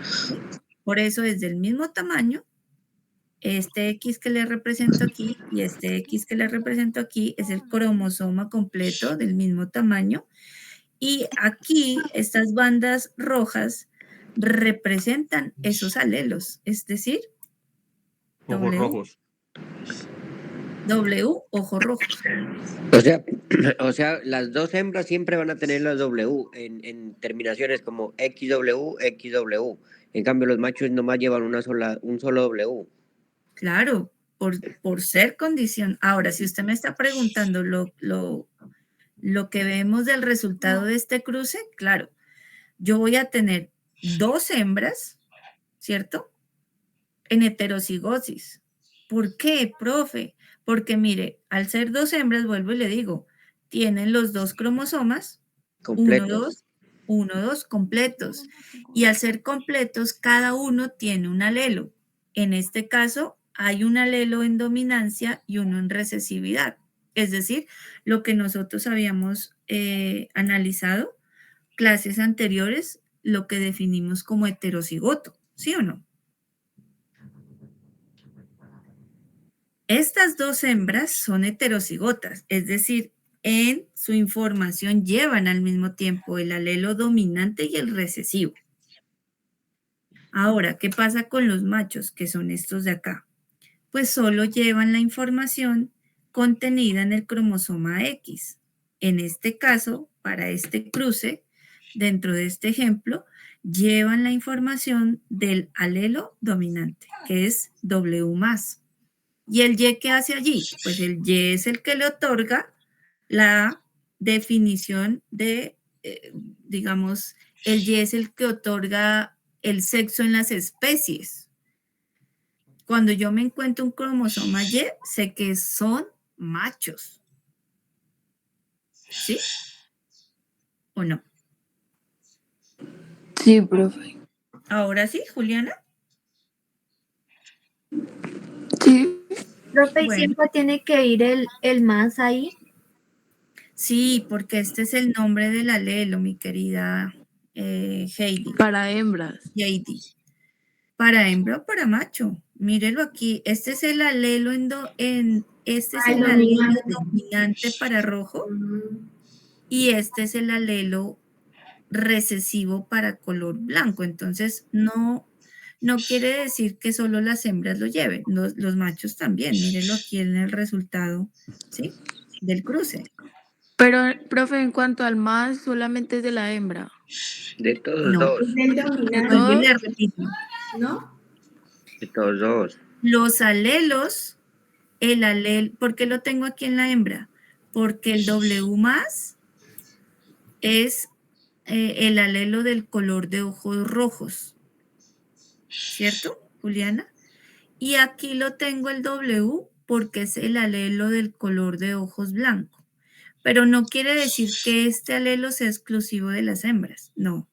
¿Sí? Por eso es del mismo tamaño. Este X que le represento aquí y este X que le represento aquí es el cromosoma completo del mismo tamaño. Y aquí estas bandas rojas representan esos alelos, es decir, Ojos rojos. W, ojos rojos. O sea, las 2 hembras siempre van a tener las W en terminaciones como XW, XW. En cambio, los machos nomás llevan un solo W. Claro, por ser condición. Ahora, si usted me está preguntando lo que vemos del resultado de este cruce, claro, yo voy a tener 2 hembras, ¿cierto? En heterocigosis. ¿Por qué, profe? Porque mire, al ser 2 hembras, vuelvo y le digo, tienen los 2 cromosomas, Completos. 1, 2 completos. Y al ser completos, cada uno tiene un alelo. En este caso, hay un alelo en dominancia y uno en recesividad. Es decir, lo que nosotros habíamos analizado, clases anteriores, lo que definimos como heterocigoto, ¿sí o no? Estas 2 hembras son heterocigotas, es decir, en su información llevan al mismo tiempo el alelo dominante y el recesivo. Ahora, ¿qué pasa con los machos, que son estos de acá? Pues solo llevan la información contenida en el cromosoma X. En este caso, para este cruce, dentro de este ejemplo, llevan la información del alelo dominante, que es W+. ¿Y el Y qué hace allí? Pues el Y es el que le otorga la definición de, digamos, el Y es el que otorga el sexo en las especies. Cuando yo me encuentro un cromosoma Y, sé que son machos. ¿Sí? ¿O no? Sí, profe. Ahora sí, Juliana. Sí. Profe, ¿y Bueno. siempre tiene que ir el más ahí? Sí, porque este es el nombre del alelo, mi querida Heidi. Para hembras. Heidi. ¿Para hembra o para macho? Mírelo aquí. Este es el alelo este es el alelo dominante para rojo y este es el alelo recesivo para color blanco. Entonces, no quiere decir que solo las hembras lo lleven, los machos también. Mírenlo aquí en el resultado, ¿sí? Del cruce. Pero, profe, en cuanto al más, solamente es de la hembra. De todos No, dos. Es del ¿De dominante, vuelvo y todos? le repito. ¿no? De todos dos. Los alelos, el alelo, ¿por qué lo tengo aquí en la hembra? Porque el W más es el alelo del color de ojos rojos, ¿cierto, Juliana? Y aquí lo tengo el W porque es el alelo del color de ojos blanco. Pero no quiere decir que este alelo sea exclusivo de las hembras, no.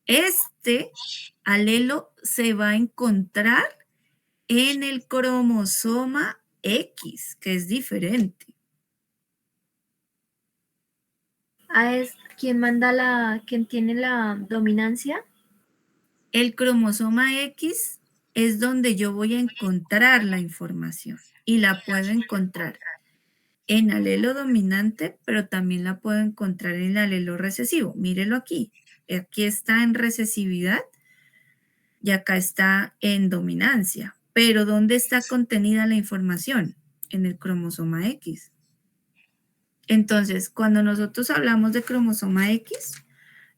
Este alelo se va a encontrar en el cromosoma X, que es diferente. Es quién tiene la dominancia? El cromosoma X es donde yo voy a encontrar la información y la puedo encontrar en alelo dominante, pero también la puedo encontrar en alelo recesivo. Mírelo aquí. Aquí está en recesividad y acá está en dominancia. Pero ¿dónde está contenida la información? En el cromosoma X. Entonces, cuando nosotros hablamos de cromosoma X,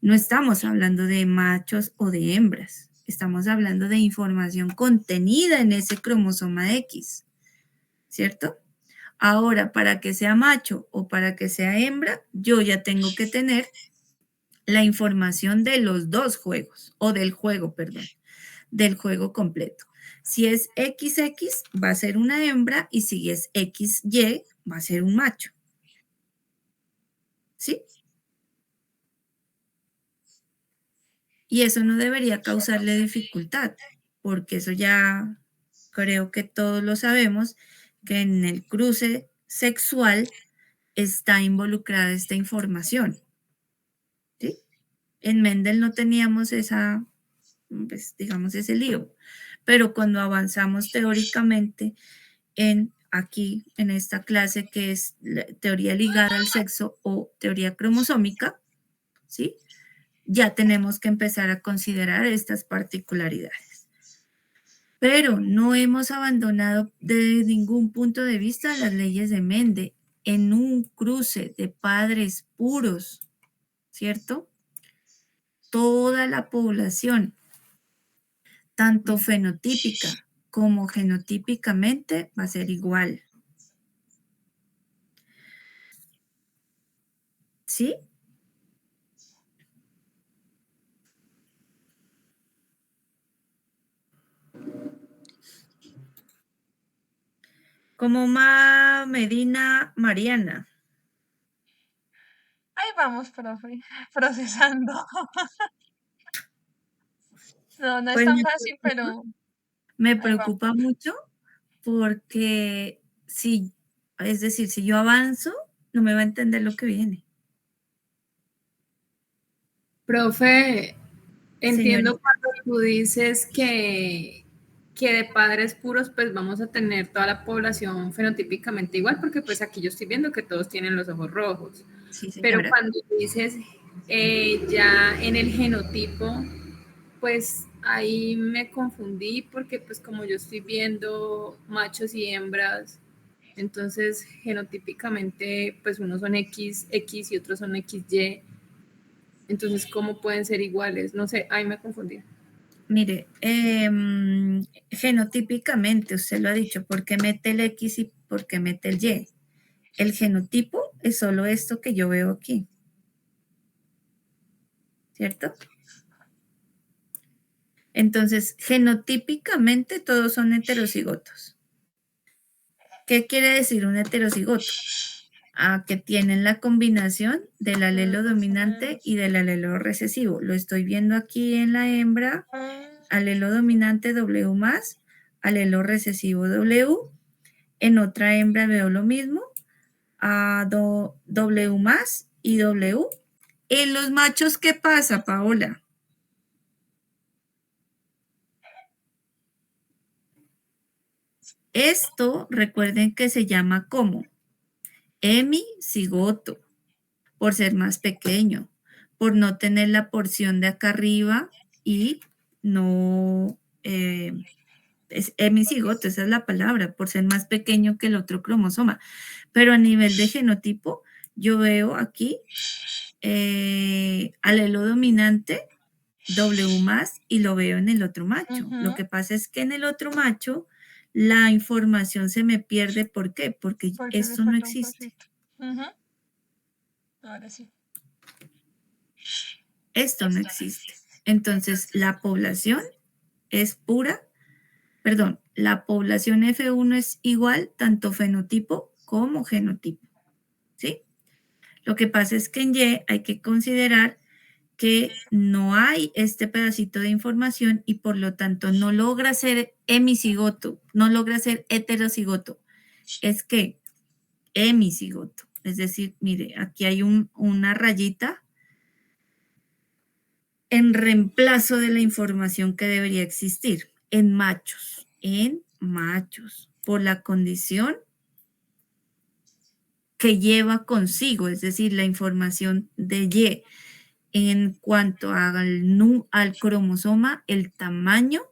no estamos hablando de machos o de hembras. Estamos hablando de información contenida en ese cromosoma X, ¿cierto? Ahora, para que sea macho o para que sea hembra, yo ya tengo que tener la información de los dos juegos, o del juego, perdón, del juego completo. Si es XX, va a ser una hembra, y si es XY, va a ser un macho. ¿Sí? Y eso no debería causarle dificultad, porque eso ya creo que todos lo sabemos, que en el cruce sexual está involucrada esta información. ¿Sí? En Mendel no teníamos esa, pues, digamos, ese lío, pero cuando avanzamos teóricamente aquí, en esta clase que es la teoría ligada al sexo o teoría cromosómica, ¿sí? Ya tenemos que empezar a considerar estas particularidades. Pero no hemos abandonado de ningún punto de vista las leyes de Mendel en un cruce de padres puros, ¿cierto? Toda la población, tanto fenotípica como genotípicamente, va a ser igual. ¿Sí? Como Medina Mariana. Ahí vamos, profe, procesando. No es Pues tan fácil, pero me ahí vamos. preocupa mucho porque es decir, si yo avanzo, no me va a entender lo que viene. Profe, entiendo Señorita. cuando tú dices que de padres puros pues vamos a tener toda la población fenotípicamente igual, porque pues aquí yo estoy viendo que todos tienen los ojos rojos. Sí, Pero señora. cuando dices ya en el genotipo, pues ahí me confundí porque pues como yo estoy viendo machos y hembras, entonces genotípicamente pues unos son XX y otros son XY. Entonces, ¿cómo pueden ser iguales? No sé, ahí me confundí. Mire, genotípicamente, usted lo ha dicho, ¿por qué mete el X y por qué mete el Y? El genotipo es solo esto que yo veo aquí, ¿cierto? Entonces, genotípicamente todos son heterocigotos. ¿Qué quiere decir un heterocigoto? Que tienen la combinación del alelo dominante y del alelo recesivo. Lo estoy viendo aquí en la hembra, alelo dominante W más, alelo recesivo W. En otra hembra veo lo mismo, W más y W. En los machos, ¿qué pasa, Paola? Esto, recuerden que se llama ¿cómo? Hemicigoto, por ser más pequeño, por no tener la porción de acá arriba y no, es hemicigoto, esa es la palabra, por ser más pequeño que el otro cromosoma. Pero a nivel de genotipo, yo veo aquí alelo dominante W más y lo veo en el otro macho. Lo que pasa es que en el otro macho la información se me pierde. ¿Por qué? Porque Porque le esto no falta un existe. pasito. Ahora sí. Esto no existe. Entonces, la población es pura, perdón, la población F1 es igual tanto fenotipo como genotipo, ¿sí? Lo que pasa es que en Y hay que considerar que no hay este pedacito de información y por lo tanto no logra ser hemicigoto, no logra ser heterocigoto. Es que hemicigoto, es decir, mire, aquí hay una rayita en reemplazo de la información que debería existir en machos, por la condición que lleva consigo, es decir, la información de Y. En cuanto al cromosoma, el tamaño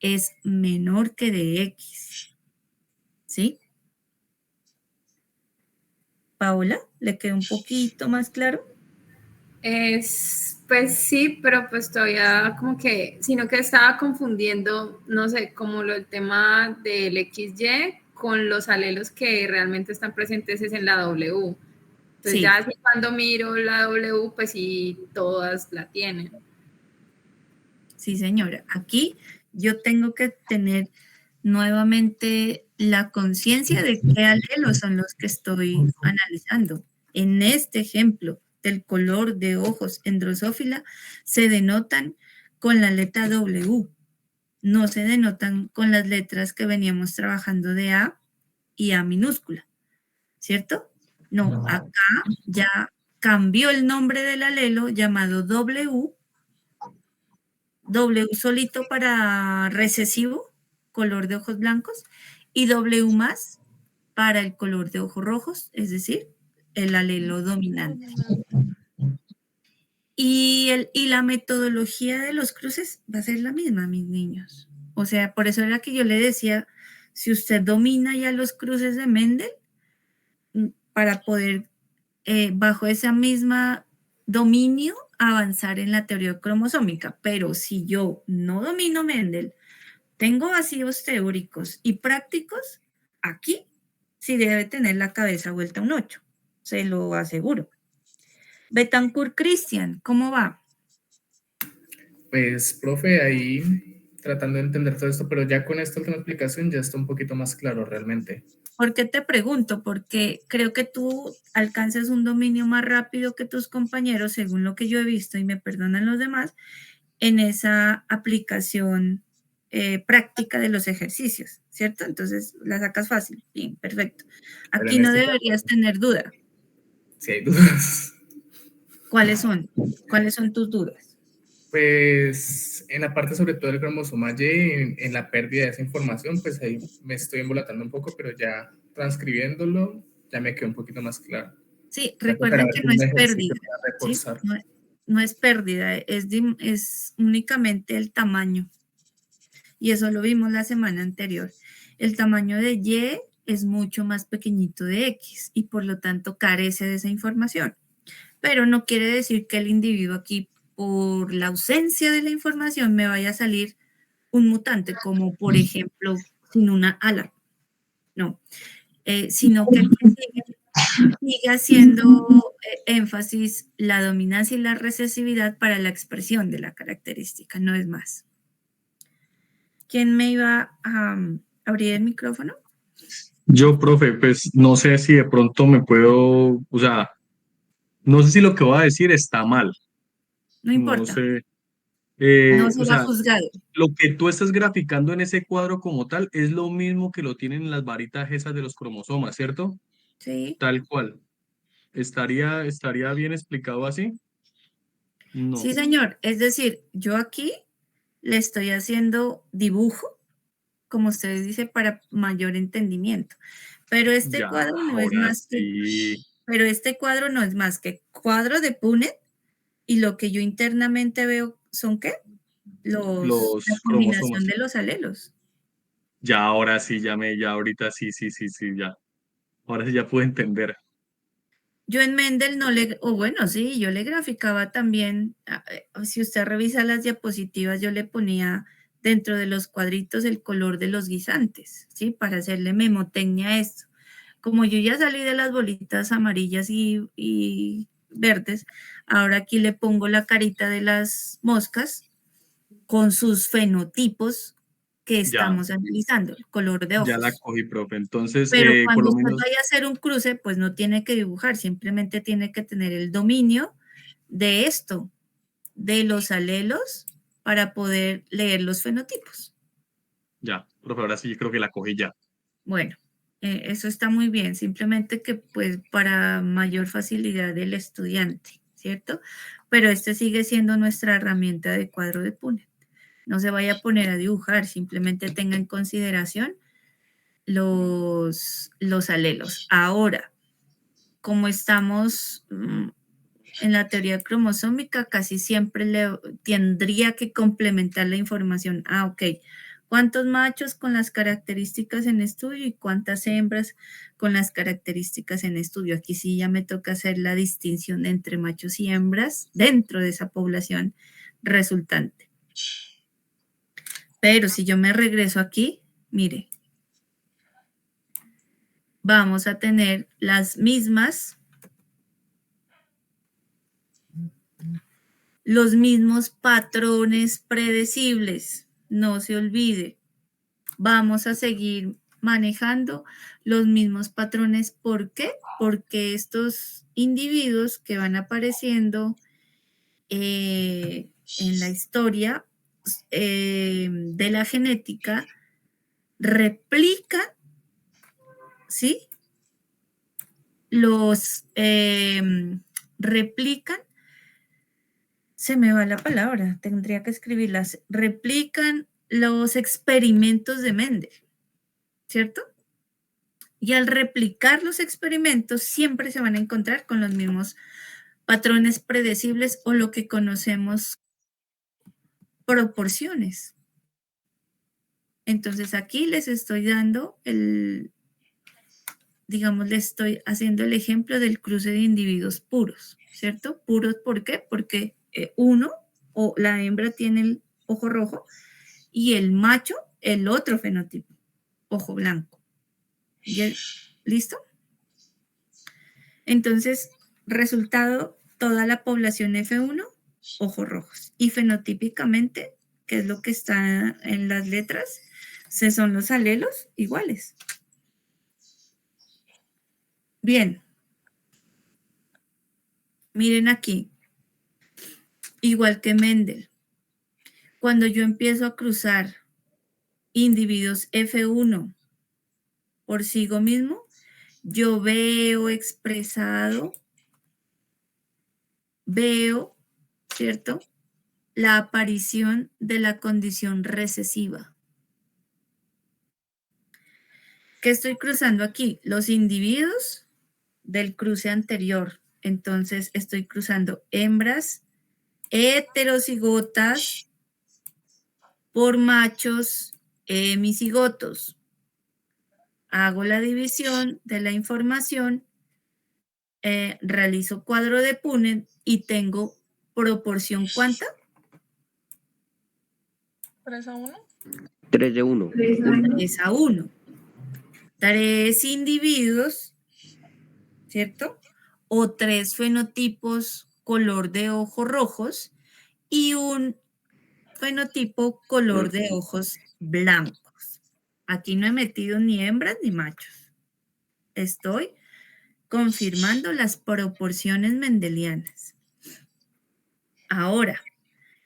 es menor que de X. ¿Sí? Paola, ¿le quedó un poquito más claro? Pues sí, pero pues todavía como que, sino que estaba confundiendo, no sé, como el tema del XY con los alelos que realmente están presentes es en la W. Entonces Sí. ya así cuando miro la W, pues sí, todas la tienen. Sí, señora. Aquí yo tengo que tener nuevamente la conciencia de qué alelos son los que estoy analizando. En este ejemplo del color de ojos en Drosophila se denotan con la letra W, no se denotan con las letras que veníamos trabajando de A y A minúscula, ¿cierto? No, acá ya cambió el nombre del alelo llamado W solito para recesivo, color de ojos blancos, y W más para el color de ojos rojos, es decir, el alelo dominante. Y la metodología de los cruces va a ser la misma, mis niños. O sea, por eso era que yo le decía, si usted domina ya los cruces de Mendel, para poder, bajo esa misma dominio, avanzar en la teoría cromosómica. Pero si yo no domino Mendel, tengo vacíos teóricos y prácticos, aquí sí debe tener la cabeza vuelta un 8, se lo aseguro. Betancourt Cristian, ¿cómo va? Pues, profe, ahí tratando de entender todo esto, pero ya con esta última explicación ya está un poquito más claro realmente. ¿Por qué te pregunto? Porque creo que tú alcanzas un dominio más rápido que tus compañeros, según lo que yo he visto, y me perdonan los demás, en esa aplicación práctica de los ejercicios, ¿cierto? Entonces la sacas fácil. Bien, perfecto. Aquí no deberías tener duda. Si hay dudas. ¿Cuáles son? ¿Cuáles son tus dudas? Pues en la parte sobre todo del cromosoma Y, en la pérdida de esa información, pues ahí me estoy embolatando un poco, pero ya transcribiéndolo ya me quedó un poquito más claro. Sí, Ya recuerden tocará que ver no un es ejercicio pérdida, para ¿sí? reforzar. No es pérdida, es únicamente el tamaño. Y eso lo vimos la semana anterior. El tamaño de Y es mucho más pequeñito de X y por lo tanto carece de esa información. Pero no quiere decir que el individuo aquí, por la ausencia de la información, me vaya a salir un mutante, como por ejemplo, sin una ala. No, sino que sigue haciendo énfasis la dominancia y la recesividad para la expresión de la característica, no es más. ¿Quién me iba a abrir el micrófono? Yo, profe, pues no sé si de pronto me puedo, o sea, no sé si lo que voy a decir está mal, No no importa, sé, no o será sea, juzgado. lo que tú estás graficando en ese cuadro como tal es lo mismo que lo tienen en las varitas esas de los cromosomas, ¿cierto? Sí. Tal cual. ¿Estaría bien explicado así? No. Sí, señor. Es decir, yo aquí le estoy haciendo dibujo, como ustedes dicen, para mayor entendimiento. Pero este Ya, cuadro no es ahora más que, sí. pero este cuadro no es más que cuadro de Punnett y lo que yo internamente veo son ¿qué? La Los combinación cromosomas. de los alelos. Ya, ahora sí, ya ahorita sí, ya. Ahora sí ya puedo entender. Yo en Mendel no le, o bueno, sí, yo le graficaba también, si usted revisa las diapositivas, yo le ponía dentro de los cuadritos el color de los guisantes, ¿sí? Para hacerle memotecnia a esto. Como yo ya salí de las bolitas amarillas y verdes, ahora aquí le pongo la carita de las moscas con sus fenotipos que estamos analizando, el color de Ya la ojos. cogí, profe. Entonces, Pero por cuando lo usted menos, vaya a hacer un cruce, pues no tiene que dibujar, simplemente tiene que tener el dominio de esto, de los alelos, para poder leer los fenotipos. ya, profe, ahora sí creo que la cogí ya. Bueno, eso está muy bien, simplemente que pues para mayor facilidad del estudiante, ¿cierto? Pero este sigue siendo nuestra herramienta de cuadro de Punnett. No se vaya a poner a dibujar, simplemente tenga en consideración los alelos. Ahora, como estamos en la teoría cromosómica, casi siempre tendría que complementar la información. Ok, ¿cuántos machos con las características en estudio y cuántas hembras con las características en estudio? Aquí sí ya me toca hacer la distinción entre machos y hembras dentro de esa población resultante. Pero si yo me regreso aquí, mire, vamos a tener las mismas, los mismos patrones predecibles. No se olvide, vamos a seguir manejando los mismos patrones. ¿Por qué? Porque estos individuos que van apareciendo en la historia de la genética replican, ¿sí? Replican, se me va la palabra, tendría que escribirlas, replican los experimentos de Mendel, ¿cierto? Y al replicar los experimentos siempre se van a encontrar con los mismos patrones predecibles o lo que conocemos proporciones. Entonces aquí les estoy dando digamos, les estoy haciendo el ejemplo del cruce de individuos puros, ¿cierto? Puros, ¿por qué? Porque uno o la hembra tiene el ojo rojo y el macho el otro fenotipo, ojo blanco. ¿Listo? Entonces, resultado, toda la población F1, ojos rojos. Y fenotípicamente, que es lo que está en las letras, son los alelos iguales. Bien. Miren aquí. Igual que Mendel. Cuando yo empiezo a cruzar individuos F1 por sí mismo, yo veo expresado, ¿cierto? La aparición de la condición recesiva. ¿Qué estoy cruzando aquí? Los individuos del cruce anterior. Entonces estoy cruzando hembras heterocigotas por machos hemicigotos. Hago la división de la información, realizo cuadro de Punnett y tengo proporción ¿cuánta? 3-1. 3-1. 3-1. 3 individuos, ¿cierto? O 3 fenotipos color de ojos rojos y un fenotipo color de ojos blancos. Aquí no he metido ni hembras ni machos. Estoy confirmando las proporciones mendelianas. Ahora,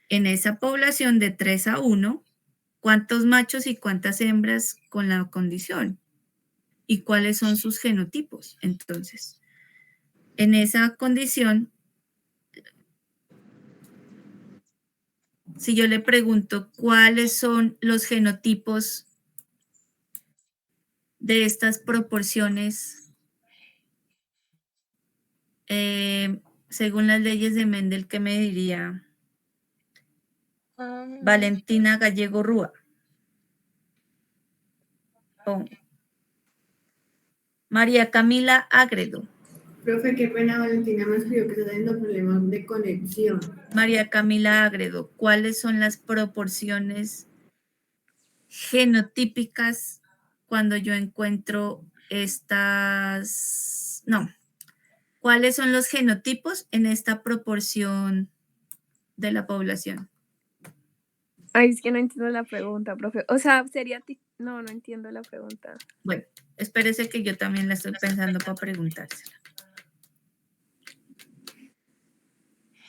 en esa población de 3-1, ¿cuántos machos y cuántas hembras con la condición? ¿Y cuáles son sus genotipos? Entonces, en esa condición, si yo le pregunto cuáles son los genotipos de estas proporciones, según las leyes de Mendel, ¿qué me diría Valentina Gallego Rúa? María Camila Agredo. Profe, qué pena, Valentina me escribió que está teniendo problemas de conexión. María Camila Agredo, ¿cuáles son las proporciones genotípicas cuando yo encuentro estas... No, ¿cuáles son los genotipos en esta proporción de la población? Ay, es que no entiendo la pregunta, profe. O sea, sería... No, no entiendo la pregunta. Bueno, espérese que yo también la estoy pensando para preguntársela.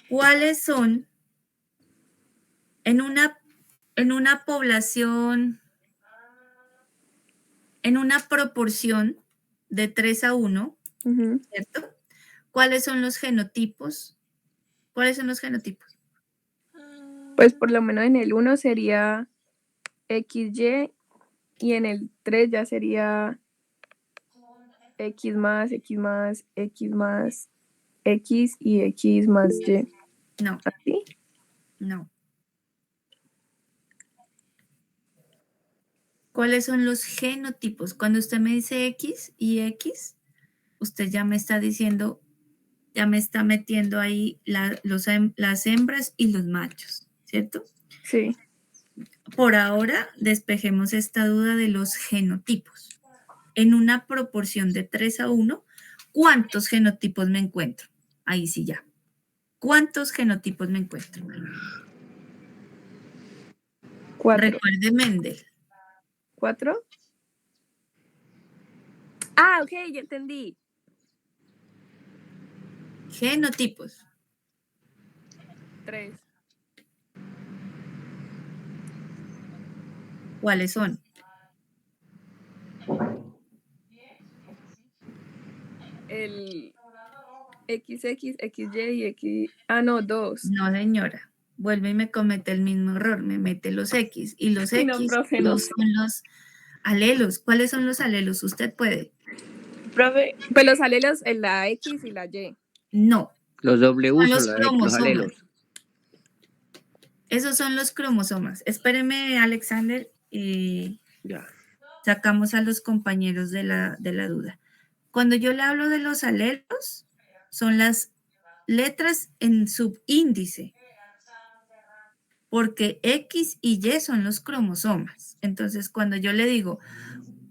¿Cuáles son en una población, en una proporción de 3:1, ¿cierto? ¿Cuáles son los genotipos? ¿Cuáles son los genotipos? Pues por lo menos en el 1 sería XY y en el 3 ya sería X más, X más, X más, X y X más Y. No. ¿Así? No. ¿Cuáles son los genotipos? Cuando usted me dice X y X, usted ya me está diciendo, ya me está metiendo ahí las hembras y los machos, ¿cierto? Sí. Por ahora, despejemos esta duda de los genotipos. En una proporción de 3:1, ¿cuántos genotipos me encuentro? Ahí sí ya. ¿Cuántos genotipos me encuentro? 4. Recuerde Mendel. 4. Ah, ok, ya entendí. Genotipos. 3. ¿Cuáles son? El XX, XY y X... Ah, no, 2. No, señora. Vuelve y me comete el mismo error. Me mete los X. Y los Sí, no, X profe, no. son los alelos. ¿Cuáles son los alelos? Usted puede. Profe, pues los alelos en la X y la Y. No. Los W Son son los los cromosomas. alelos. Esos son los cromosomas. Espéreme, Alexander, y Ya. sacamos a los compañeros de la duda. Cuando yo le hablo de los alelos, son las letras en subíndice, porque X y Y son los cromosomas. Entonces, cuando yo le digo,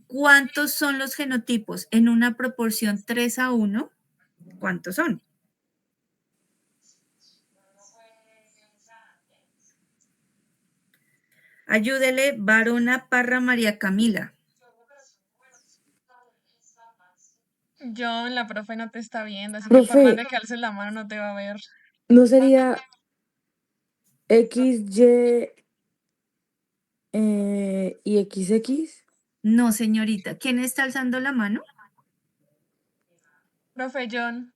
¿cuántos son los genotipos en una proporción 3:1? ¿Cuántos son? Ayúdele, Varona Parra María Camila. John, la profe no te está viendo, así que Profe. por más de que alces la mano no te va a ver. ¿No sería XY y XX? No, señorita. ¿Quién está alzando la mano? Profe John.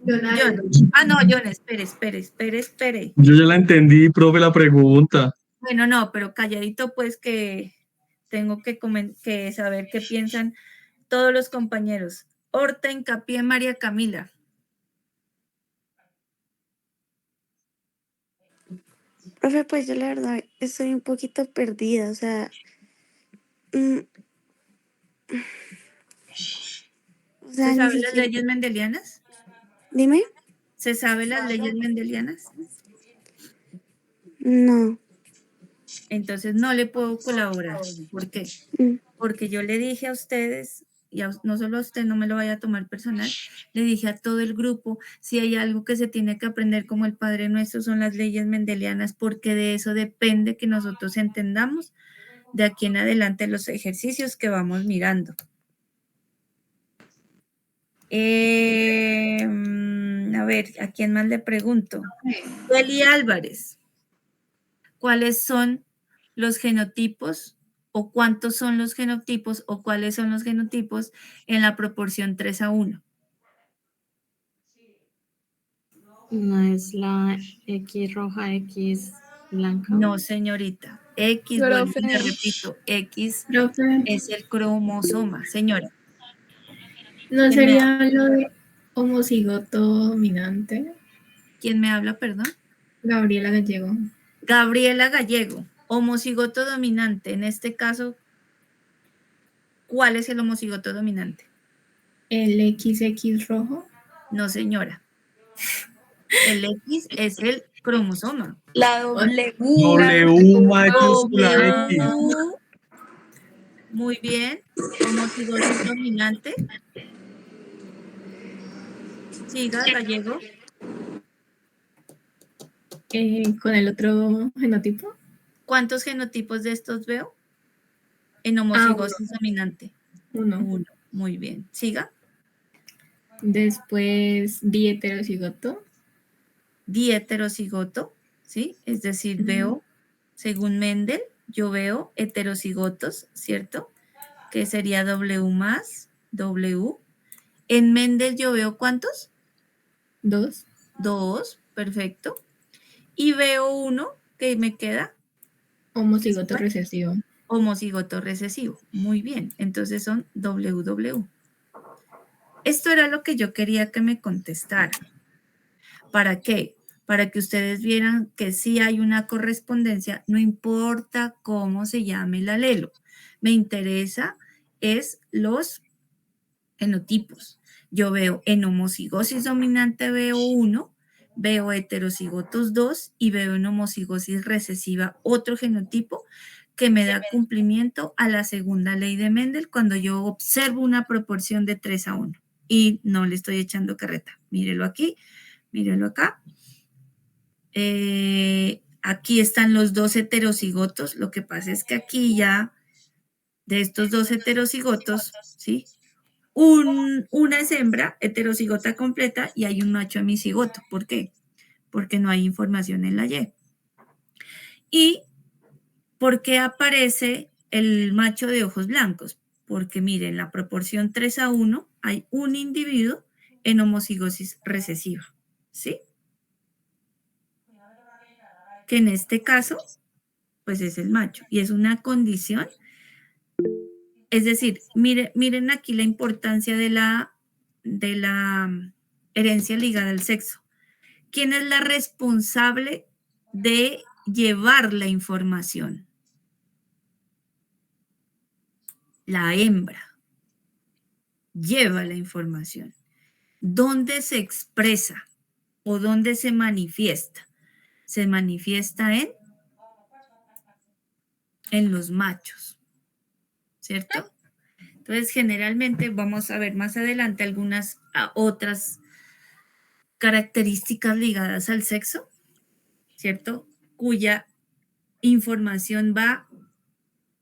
John. Ah, no, John, espere. Yo ya la entendí, profe, la pregunta. Bueno, no, pero calladito, pues que tengo que saber qué piensan todos los compañeros. Horta Hincapié María Camila. Profe, pues yo la verdad estoy un poquito perdida, o sea... o sea, ¿Se ni sabe las siquiera... leyes mendelianas? Dime. ¿Se sabe las leyes mendelianas? No. Entonces no le puedo colaborar. ¿Por qué? Porque yo le dije a ustedes, y no solo a usted, no me lo vaya a tomar personal, le dije a todo el grupo, si hay algo que se tiene que aprender como el Padre Nuestro son las leyes mendelianas, porque de eso depende que nosotros entendamos de aquí en adelante los ejercicios que vamos mirando. A ver, ¿a quién más le pregunto? Eli Álvarez, ¿cuáles son los genotipos o cuántos son los genotipos o cuáles son los genotipos en la proporción 3:1? No es la X roja, X blanca. No, señorita. X, vuelvo y le repito, X es el cromosoma, señora. ¿No sería lo de homocigoto dominante? ¿Quién me habla, perdón? Gabriela Gallego. Gabriela Gallego, homocigoto dominante. En este caso, ¿cuál es el homocigoto dominante? ¿El XX rojo? No, señora. El X es el cromosoma. La W. W mayúscula X. W. Muy bien. Homocigosis dominante. Siga, Gallego. Con el otro genotipo. ¿Cuántos genotipos de estos veo? En homocigosis dominante. Uno. Muy bien. Siga. Después diheterocigoto. Diheterocigoto, ¿sí? Es decir, veo, según Mendel, yo veo heterocigotos, ¿cierto? Que sería W más W. En Mendel yo veo ¿cuántos? 2. 2, perfecto. Y veo uno que me queda. Homocigoto recesivo. Homocigoto recesivo. Muy bien. Entonces son WW. Esto era lo que yo quería que me contestara. ¿Para qué? Para que ustedes vieran que sí hay una correspondencia, no importa cómo se llame el alelo. Me interesa es los genotipos. Yo veo en homocigosis dominante veo 1, veo heterocigotos 2 y veo en homocigosis recesiva otro genotipo que me da cumplimiento a la segunda ley de Mendel cuando yo observo una proporción de 3:1 y no le estoy echando carreta. Mírelo aquí, mírelo acá. Aquí están los 2 heterocigotos. Lo que pasa es que aquí ya de estos 2 heterocigotos, ¿sí? Una es hembra, heterocigota completa, y hay un macho hemicigoto. ¿Por qué? Porque no hay información en la Y. ¿Y por qué aparece el macho de ojos blancos? Porque miren, la proporción 3:1 hay un individuo en homocigosis recesiva, ¿sí? Que en este caso, pues es el macho, y es una condición. Es decir, miren aquí la importancia de la herencia ligada al sexo. ¿Quién es la responsable de llevar la información? La hembra lleva la información. ¿Dónde se expresa o dónde se manifiesta? Se manifiesta en los machos, ¿cierto? Entonces, generalmente vamos a ver más adelante algunas otras características ligadas al sexo, ¿cierto? Cuya información va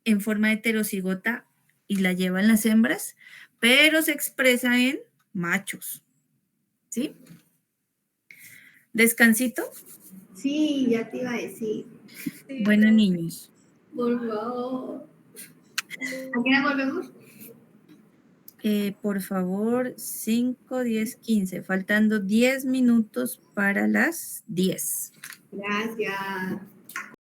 en forma heterocigota y la llevan las hembras, pero se expresa en machos, ¿sí? ¿Descansito? Sí, ya te iba a decir. Bueno, niños. Por favor. ¿A qué hora volvemos? Por favor, 5, 10, 15, faltando 10 minutos para las 10. Gracias.